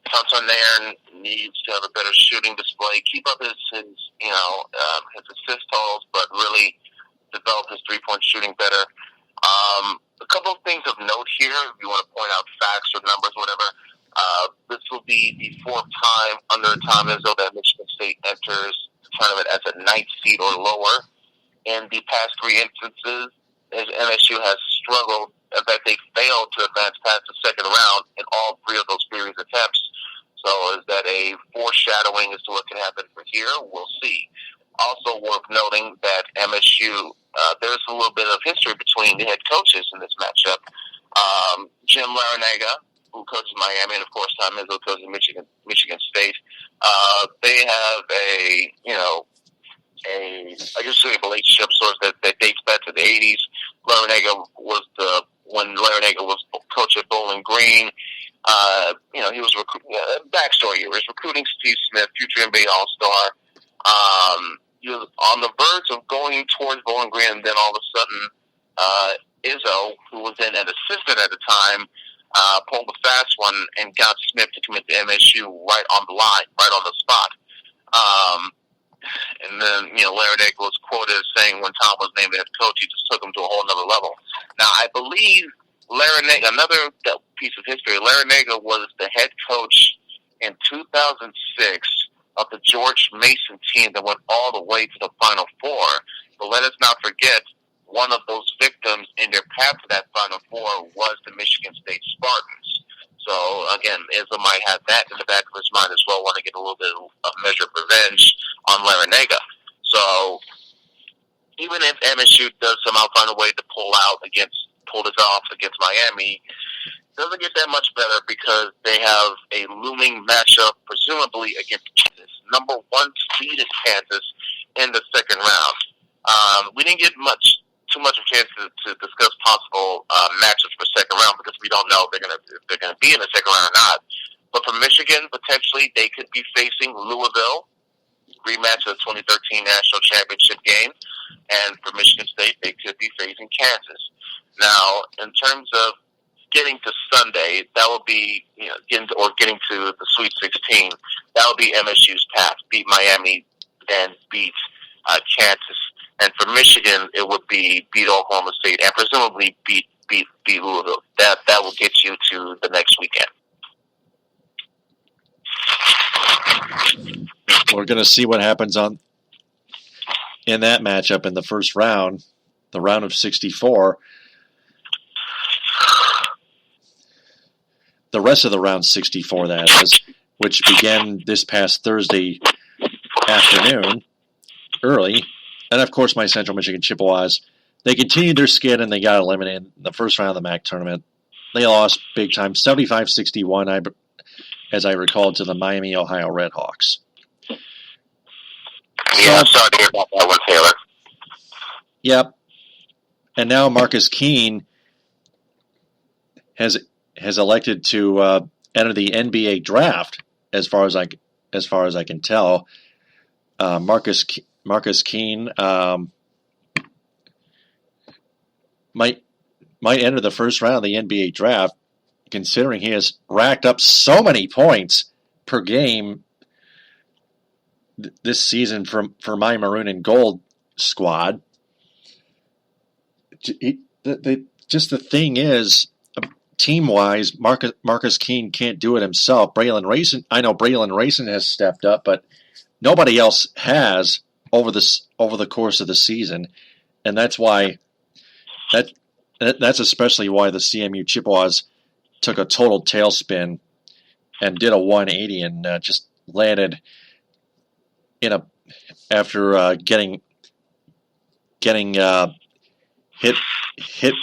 [SPEAKER 4] Tonton Nairn needs to have a better shooting display, keep up his assist totals, but really develop his three-point shooting better. A couple of things of note here, if you want to point out facts or numbers, whatever. This will be the 4th time under Tom Izzo that Michigan State enters the tournament as a 9th seed or lower. In the past 3 instances, as MSU has struggled, that they failed to advance past the second round in all 3 of those series attempts. So is that a foreshadowing as to what can happen from here? We'll see. Also worth noting that MSU, there's a little bit of history between the head coaches in this matchup. Jim Larinaga, who coaches Miami, and of course Tom Izzo coaches Michigan State. They have a relationship source that dates back to the 80s. Larinaga was when Larinaga was coach at Bowling Green. He was backstory here. He was recruiting Steve Smith, future NBA All-Star. He was on the verge of going towards Bowling Green, and then all of a sudden, Izzo, who was then an assistant at the time, pulled a fast one and got Smith to commit to MSU right on the line, right on the spot. And then, Larinaga was quoted as saying when Tom was named head coach, he just took him to a whole nother level. Now, I believe Larinaga, another piece of history, Larinaga was the head coach in 2006 of the George Mason team that went all the way to the Final Four. But let us not forget, one of those victims in their path to that Final Four was the Michigan State Spartans. So, again, Izzo might have that in the back of his mind as well, want to get a little bit of measure of revenge on Larinaga. So, even if MSU does somehow find a way to pull this off against Miami, it doesn't get that much better because they have a looming matchup, presumably against Kansas. Number 1 seeded Kansas in the second round. We didn't get too much of a chance to discuss possible matchups for second round because we don't know if they're gonna be in the second round or not. But for Michigan, potentially they could be facing Louisville, rematch of the 2013 National Championship game, and for Michigan State they could be facing Kansas. Now, in terms of getting to Sunday, that will be getting to the Sweet 16. That will be MSU's path: beat Miami, then beat Kansas. And for Michigan, it would be beat Oklahoma State and presumably beat Louisville. That will get you to the next weekend.
[SPEAKER 3] We're going to see what happens in that matchup in the first round, the round of 64. The rest of the round 64, that is, which began this past Thursday afternoon, early. And, of course, my Central Michigan Chippewas, they continued their skid and they got eliminated in the first round of the MAC tournament. They lost big time, 75-61, as I recall, to the Miami, Ohio Redhawks.
[SPEAKER 4] Yeah, I'm sorry to hear about that one, Taylor.
[SPEAKER 3] Yep. And now Marcus Keene has elected to enter the NBA draft, as far as I can tell. Marcus Keene might enter the first round of the NBA draft, considering he has racked up so many points per game this season for my maroon and gold squad. Just the thing is, team-wise, Marcus Keene can't do it himself. I know Braylon Racing has stepped up, but nobody else has over the course of the season, and that's why that's especially why the CMU Chippewas took a total tailspin and did a 180 and just landed after getting hit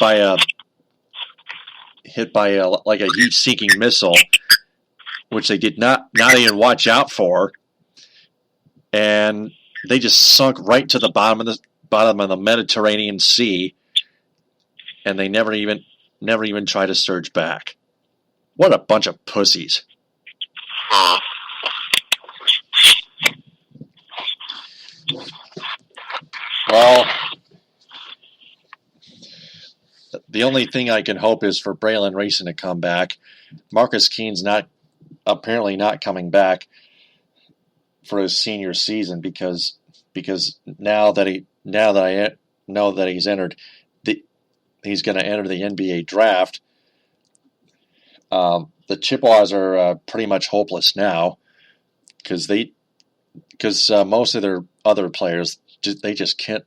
[SPEAKER 3] by like a heat-seeking missile, which they did not even watch out for, and they just sunk right to the bottom of the Mediterranean Sea, and they never even tried to surge back. What a bunch of pussies! Well, the only thing I can hope is for Braylon Racing to come back. Marcus Keene's apparently not coming back for his senior season because now that I know that he's going to enter the NBA draft. The Chippewas are pretty much hopeless now because most of their other players they just can't.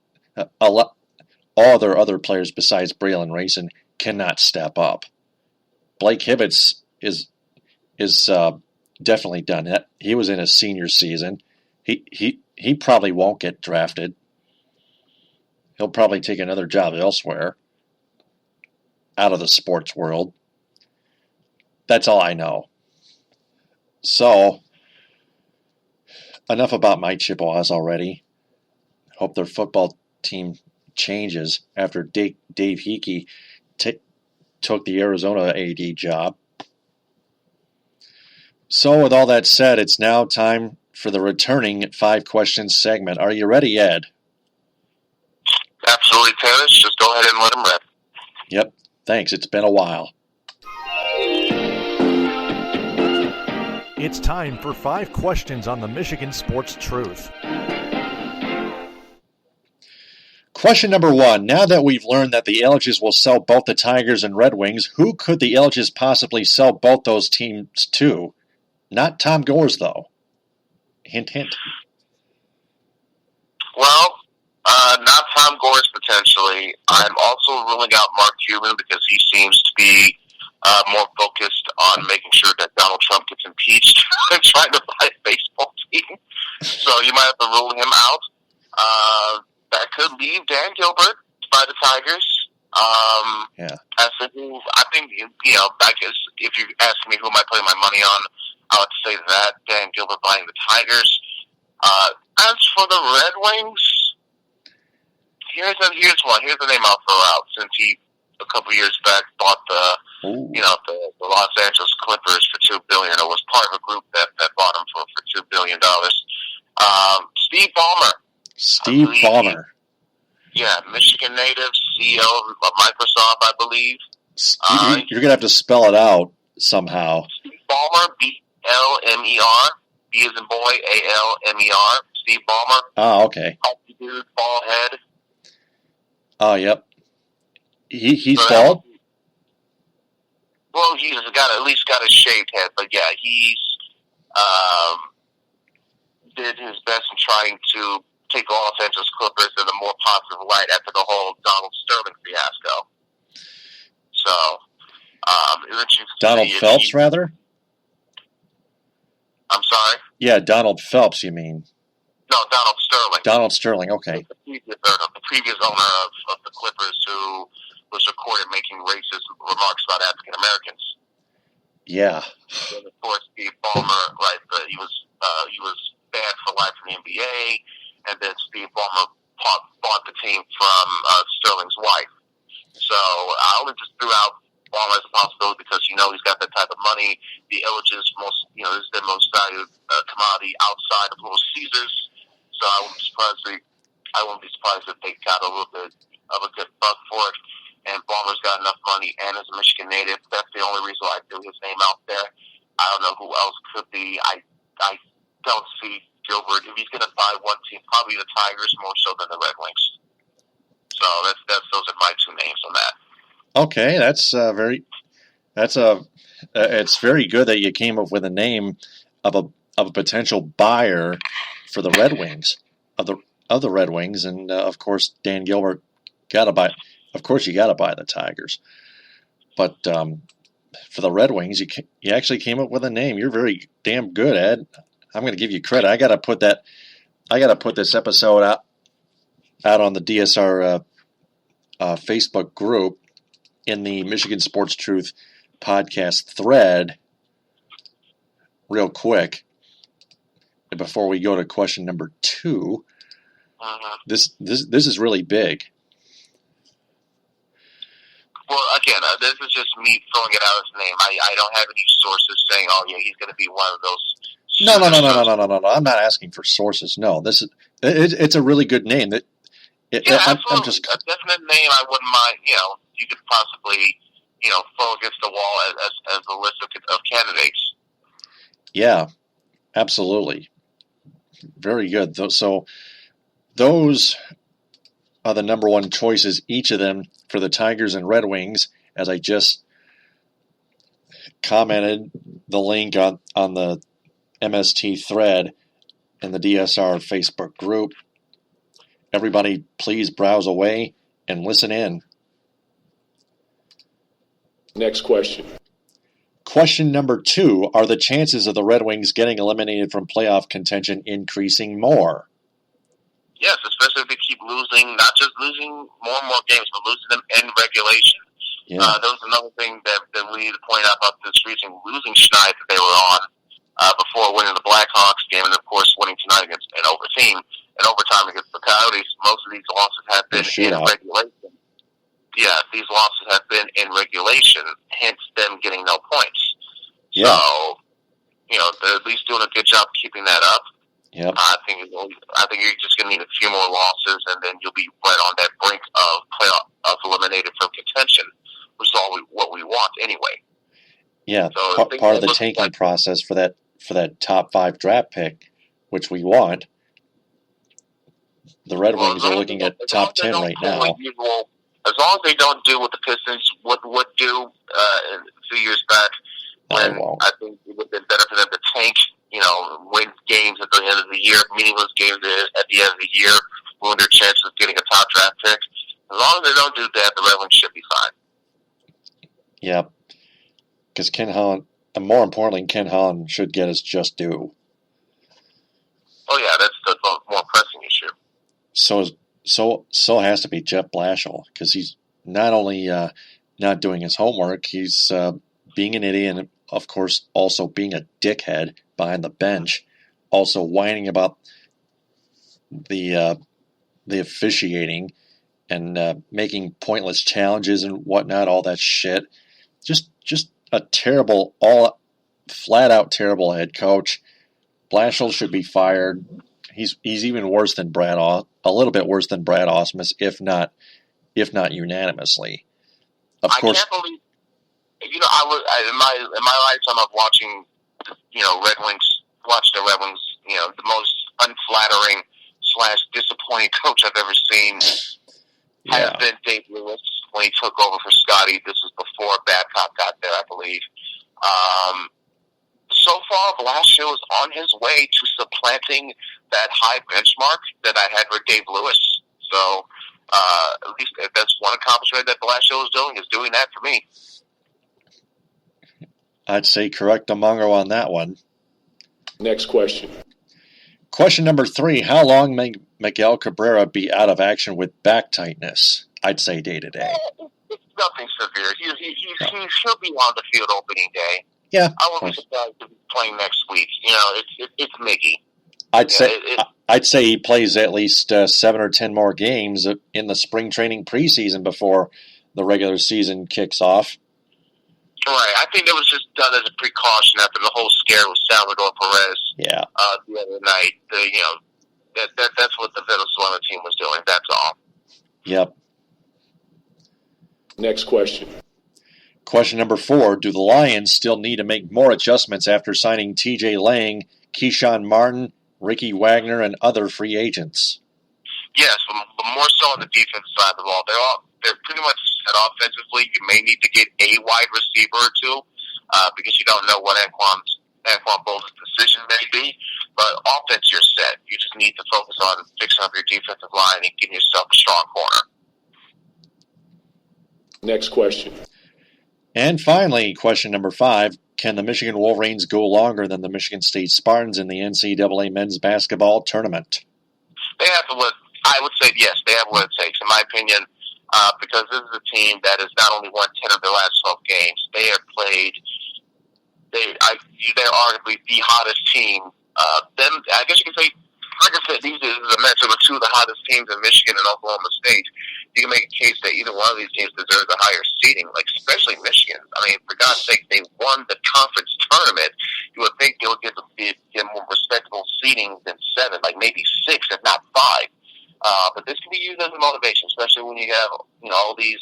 [SPEAKER 3] All their other players besides Braylon Racing cannot step up. Blake Hibbets is definitely done it. He was in his senior season. He probably won't get drafted. He'll probably take another job elsewhere out of the sports world. That's all I know. So, enough about my Chippewas already. Hope their football team changes after Dave Hickey took the Arizona AD job. So with all that said, it's now time for the returning 5 questions segment. Are you ready, Ed?
[SPEAKER 4] Absolutely, Taylor. Just go ahead and let him rip.
[SPEAKER 3] Yep. Thanks. It's been a while.
[SPEAKER 1] It's time for 5 questions on the Michigan Sports Truth.
[SPEAKER 3] Question number 1. Now that we've learned that the Elges will sell both the Tigers and Red Wings, who could the Elges possibly sell both those teams to? Not Tom Gores, though. Hint, hint.
[SPEAKER 4] Well, not Tom Gores, potentially. I'm also ruling out Mark Cuban because he seems to be more focused on making sure that Donald Trump gets impeached than trying to buy a baseball team. So you might have to rule him out. That could leave Dan Gilbert by the Tigers.
[SPEAKER 3] Yeah.
[SPEAKER 4] I think, I guess if you ask me who am I putting my money on, I would say that Dan Gilbert buying the Tigers. As for the Red Wings, here's one. Here's the name I'll throw out, since he a couple years back bought the Los Angeles Clippers for $2 billion, or was part of a group that bought him for $2 billion. Steve Ballmer.
[SPEAKER 3] Steve Ballmer.
[SPEAKER 4] Yeah, Michigan native, CEO of Microsoft, I believe.
[SPEAKER 3] You're going to have to spell it out somehow.
[SPEAKER 4] Steve Ballmer, B-L-M-E-R, B as in boy, A-L-M-E-R, Steve Ballmer.
[SPEAKER 3] Oh, okay.
[SPEAKER 4] Healthy dude, bald head.
[SPEAKER 3] Oh, yep. He's bald?
[SPEAKER 4] Well, he's at least got a shaved head, but yeah, he's did his best in trying to take the Los Angeles Clippers in a more positive light after the whole Donald Sterling fiasco. So,
[SPEAKER 3] Donald Phelps, rather?
[SPEAKER 4] I'm sorry?
[SPEAKER 3] Yeah, Donald Phelps, you mean?
[SPEAKER 4] No, Donald Sterling.
[SPEAKER 3] Donald Sterling, okay.
[SPEAKER 4] The previous owner of the Clippers, who was recorded making racist remarks about African Americans.
[SPEAKER 3] Yeah.
[SPEAKER 4] And of course, Steve Ballmer, right? He was banned for life from the NBA, and then Steve Ballmer bought the team from Sterling's wife. So I only just threw out Ballmer as a possibility because he's got that type of money. The Elges is their most valued commodity outside of Little Caesars. So I wouldn't be surprised if they got a little bit of a good buck for it. And Ballmer's got enough money and is a Michigan native. That's the only reason why I threw his name out there. I don't know who else could be. I don't see Gilbert. If he's going to buy one team, probably the Tigers more so than the Red Wings. So those are my two names on that.
[SPEAKER 3] Okay, it's very good that you came up with a name of a potential buyer for the Red Wings of the Red Wings, and of course Dan Gilbert got to buy. Of course, you got to buy the Tigers, but for the Red Wings, you actually came up with a name. You're very damn good, Ed. I'm going to give you credit. I got to put this episode out on the DSR Facebook group in the Michigan Sports Truth podcast thread real quick before we go to question number 2. This is really big.
[SPEAKER 4] Well, again, this is just me throwing it out as a name. I don't have any sources saying, "Oh, yeah, he's going to be one of those."
[SPEAKER 3] No. I'm not asking for sources. No, it's a really good name.
[SPEAKER 4] Absolutely. I'm just a definite name. I wouldn't mind. You could possibly, throw against the wall as a list of candidates.
[SPEAKER 3] Yeah, absolutely. Very good. So those are the number one choices, each of them, for the Tigers and Red Wings, as I just commented the link on the MST thread in the DSR Facebook group. Everybody, please browse away and listen in.
[SPEAKER 7] Next question.
[SPEAKER 3] Question number 2, are the chances of the Red Wings getting eliminated from playoff contention increasing more?
[SPEAKER 4] Yes, especially if they keep losing, not just losing more and more games, but losing them in regulation.
[SPEAKER 3] Yeah.
[SPEAKER 4] That was another thing that we need to point out about this recent losing schneid that they were on before winning the Blackhawks game, and of course winning tonight against an overtime against the Coyotes. Most of these losses have been in regulation. Yeah, these losses have been in regulation, hence them getting no points.
[SPEAKER 3] Yeah.
[SPEAKER 4] So, they're at least doing a good job keeping that up.
[SPEAKER 3] Yep.
[SPEAKER 4] I think you're just going to need a few more losses, and then you'll be right on that brink of playoff of eliminated from contention, which is what we want anyway.
[SPEAKER 3] Yeah,
[SPEAKER 4] so
[SPEAKER 3] part of the tanking process for that top 5 draft pick, which we want. The Red Wings are looking at top 10 right now.
[SPEAKER 4] As long as they don't do what the Pistons would do a few years back, when I think it would have been better for them to tank. Win games at the end of the year, meaningless games at the end of the year, ruin their chances of getting a top draft pick. As long as they don't do that, the Red Wings should be fine.
[SPEAKER 3] Yeah, because Ken Holland, and more importantly, Ken Holland should get his just due.
[SPEAKER 4] Oh yeah, that's the more pressing issue.
[SPEAKER 3] So has to be Jeff Blashill, because he's not only not doing his homework, he's being an idiot, and of course also being a dickhead behind the bench, also whining about the officiating and making pointless challenges and whatnot, all that shit. Just a terrible, all flat out terrible head coach. Blashill should be fired. He's even worse than a little bit worse than Brad Ausmus, if not unanimously. Of course.
[SPEAKER 4] I can't believe. I was in my lifetime of watching, Red Wings, the Red Wings, the most unflattering / disappointing coach I've ever seen has been Dave Lewis when he took over for Scotty. This was before Babcock got there, I believe. So far, Blashill is on his way to supplanting that high benchmark that I had for Dave Lewis. So, at least that's one accomplishment that Blashill is doing that for me.
[SPEAKER 3] I'd say correct Amongo on that one.
[SPEAKER 7] Next question.
[SPEAKER 3] Question number 3. How long may Miguel Cabrera be out of action with back tightness? I'd say day to day.
[SPEAKER 4] It's nothing severe. He'll be on the field opening day.
[SPEAKER 3] Yeah.
[SPEAKER 4] I wouldn't be surprised if he's playing next week. It's Miggy.
[SPEAKER 3] I'd say he plays at least 7 or 10 more games in the spring training preseason before the regular season kicks off.
[SPEAKER 4] Right. I think it was just done as a precaution after the whole scare with Salvador Perez.
[SPEAKER 3] Yeah.
[SPEAKER 4] The other night. That's what the Venezuela team was doing. That's all.
[SPEAKER 3] Yep.
[SPEAKER 7] Next question.
[SPEAKER 3] Question number 4. Do the Lions still need to make more adjustments after signing T.J. Lang, Keyshawn Martin, Ricky Wagner, and other free agents?
[SPEAKER 4] Yes, but more so on the defensive side of the ball. They're pretty much set offensively. You may need to get a wide receiver or two because you don't know what Anquan Bolden's decision may be. But offense, you're set. You just need to focus on fixing up your defensive line and getting yourself a strong corner.
[SPEAKER 7] Next question.
[SPEAKER 3] And finally, question number 5. Can the Michigan Wolverines go longer than the Michigan State Spartans in the NCAA men's basketball tournament?
[SPEAKER 4] They have what I would say. Yes, they have what it takes, in my opinion, because this is a team that has not only won 10 of their last 12 games. They have played. They're arguably the hottest team. I guess you can say, like I said, this is a matchup of two of the hottest teams in Michigan and Oklahoma State. You can make a case that either one of these teams deserves a higher seeding, like especially Michigan. I mean, for God's sake, they won the conference tournament. You would think they would get more respectable seeding than 7, like maybe 6, if not 5. But this can be used as a motivation, especially when you have all these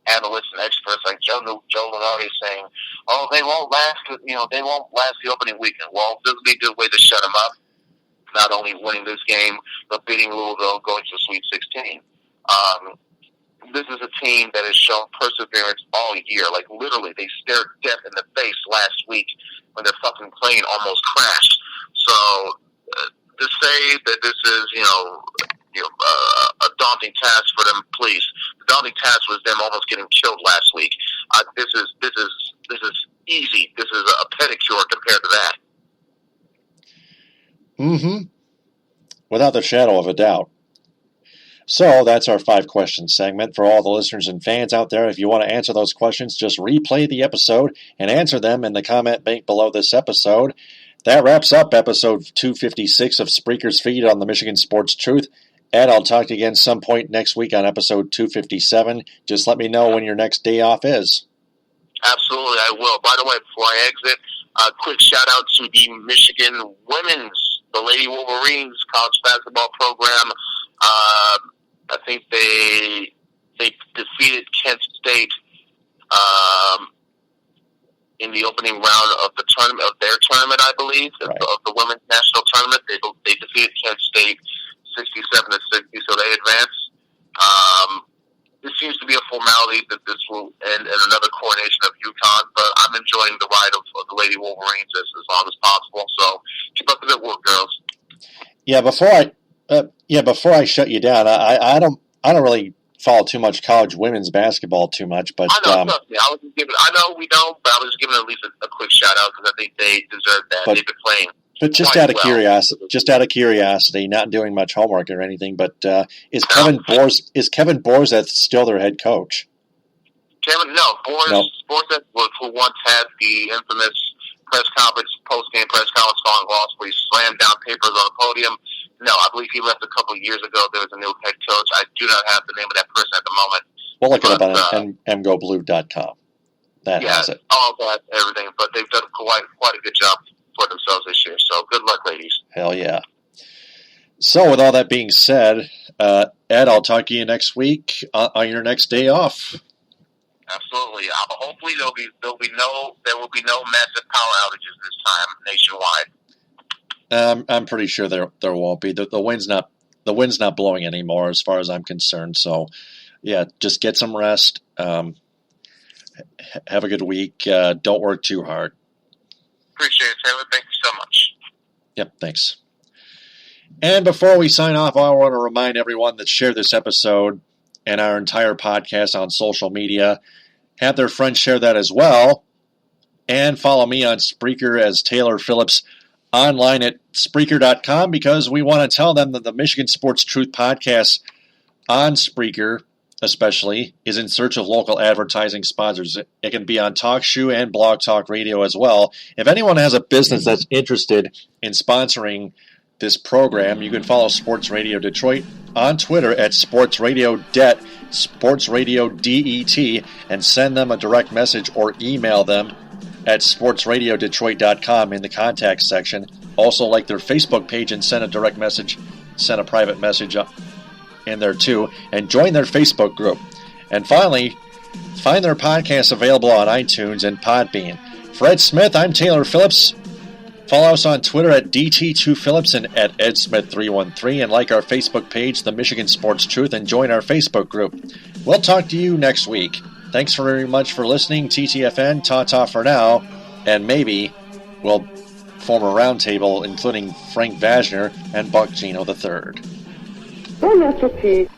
[SPEAKER 4] analysts and experts like Joe Lunardi saying, "Oh, they won't last. They won't last the opening weekend." Well, this would be a good way to shut them up. Not only winning this game, but beating Louisville, going to the Sweet 16. This is a team that has shown perseverance all year. Like, literally, they stared death in the face last week when their fucking plane almost crashed. So, to say that this is, a daunting task for them, please. The daunting task was them almost getting killed last week. This is easy. This is a pedicure compared to that.
[SPEAKER 3] Mm-hmm. Without the shadow of a doubt. So that's our 5-question segment. For all the listeners and fans out there, if you want to answer those questions, just replay the episode and answer them in the comment bank below this episode. That wraps up episode 256 of Spreaker's Feed on the Michigan Sports Truth. Ed, I'll talk to you again some point next week on episode 257. Just let me know when your next day off is.
[SPEAKER 4] Absolutely, I will. By the way, before I exit, a quick shout-out to the Michigan women's, the Lady Wolverines college basketball program. I think they defeated Kent State in the opening round of the tournament, of their tournament, I believe, right, of the women's national tournament. They defeated Kent State 67-60, so they advanced. This seems to be a formality that this will end in another coronation of UConn, but I'm enjoying the ride of the Lady Wolverines as long as possible. So keep up the good work, girls.
[SPEAKER 3] Yeah, before I shut you down, I don't really follow too much college women's basketball too much, but
[SPEAKER 4] I know, trust me. I know we don't, but I was just giving at least a quick shout out because I think they deserve that. They've been playing.
[SPEAKER 3] But just out of curiosity, not doing much homework or anything, but is Kevin Borzeth still their head coach?
[SPEAKER 4] Borzeth was who once had the infamous post-game press conference following loss where he slammed down papers on the podium. No, I believe he left a couple of years ago. There was a new head coach. I do not have the name of that person at the moment.
[SPEAKER 3] We'll look it up on mgoblue.com. That has it.
[SPEAKER 4] All that, everything. But they've done quite a good job for themselves this year. So good luck, ladies.
[SPEAKER 3] Hell yeah. So with all that being said, Ed, I'll talk to you next week on your next day off.
[SPEAKER 4] Absolutely. Hopefully there will be no massive power outages this time nationwide.
[SPEAKER 3] I'm pretty sure there won't be. The wind's not blowing anymore as far as I'm concerned. So yeah, just get some rest. Have a good week. Don't work too hard.
[SPEAKER 4] Appreciate it, Taylor. Thank you so much.
[SPEAKER 3] Yep, thanks. And before we sign off, I want to remind everyone that share this episode and our entire podcast on social media. Have their friends share that as well. And follow me on Spreaker as Taylor Phillips online at Spreaker.com because we want to tell them that the Michigan Sports Truth podcast on Spreaker especially is in search of local advertising sponsors. It can be on TalkShoe and Blog Talk Radio as well. If anyone has a business that's interested in sponsoring this program, you can follow Sports Radio Detroit on Twitter at Sports Radio Det, Sports Radio DET, and send them a direct message or email them at sportsradiodetroit.com in the contact section. Also like their Facebook page and send a private message in there too, and join their Facebook group. And finally, Find their podcasts available on iTunes and Podbean. For Ed Smith, I'm Taylor Phillips. Follow us on Twitter at DT2Phillips and at EdSmith313, and like our Facebook page, The Michigan Sports Truth, and join our Facebook group. We'll talk to you next week. Thanks very much for listening, TTFN. Ta-ta for now, and maybe we'll form a roundtable including Frank Vajner and Buck Gino III.
[SPEAKER 5] Bon appetit.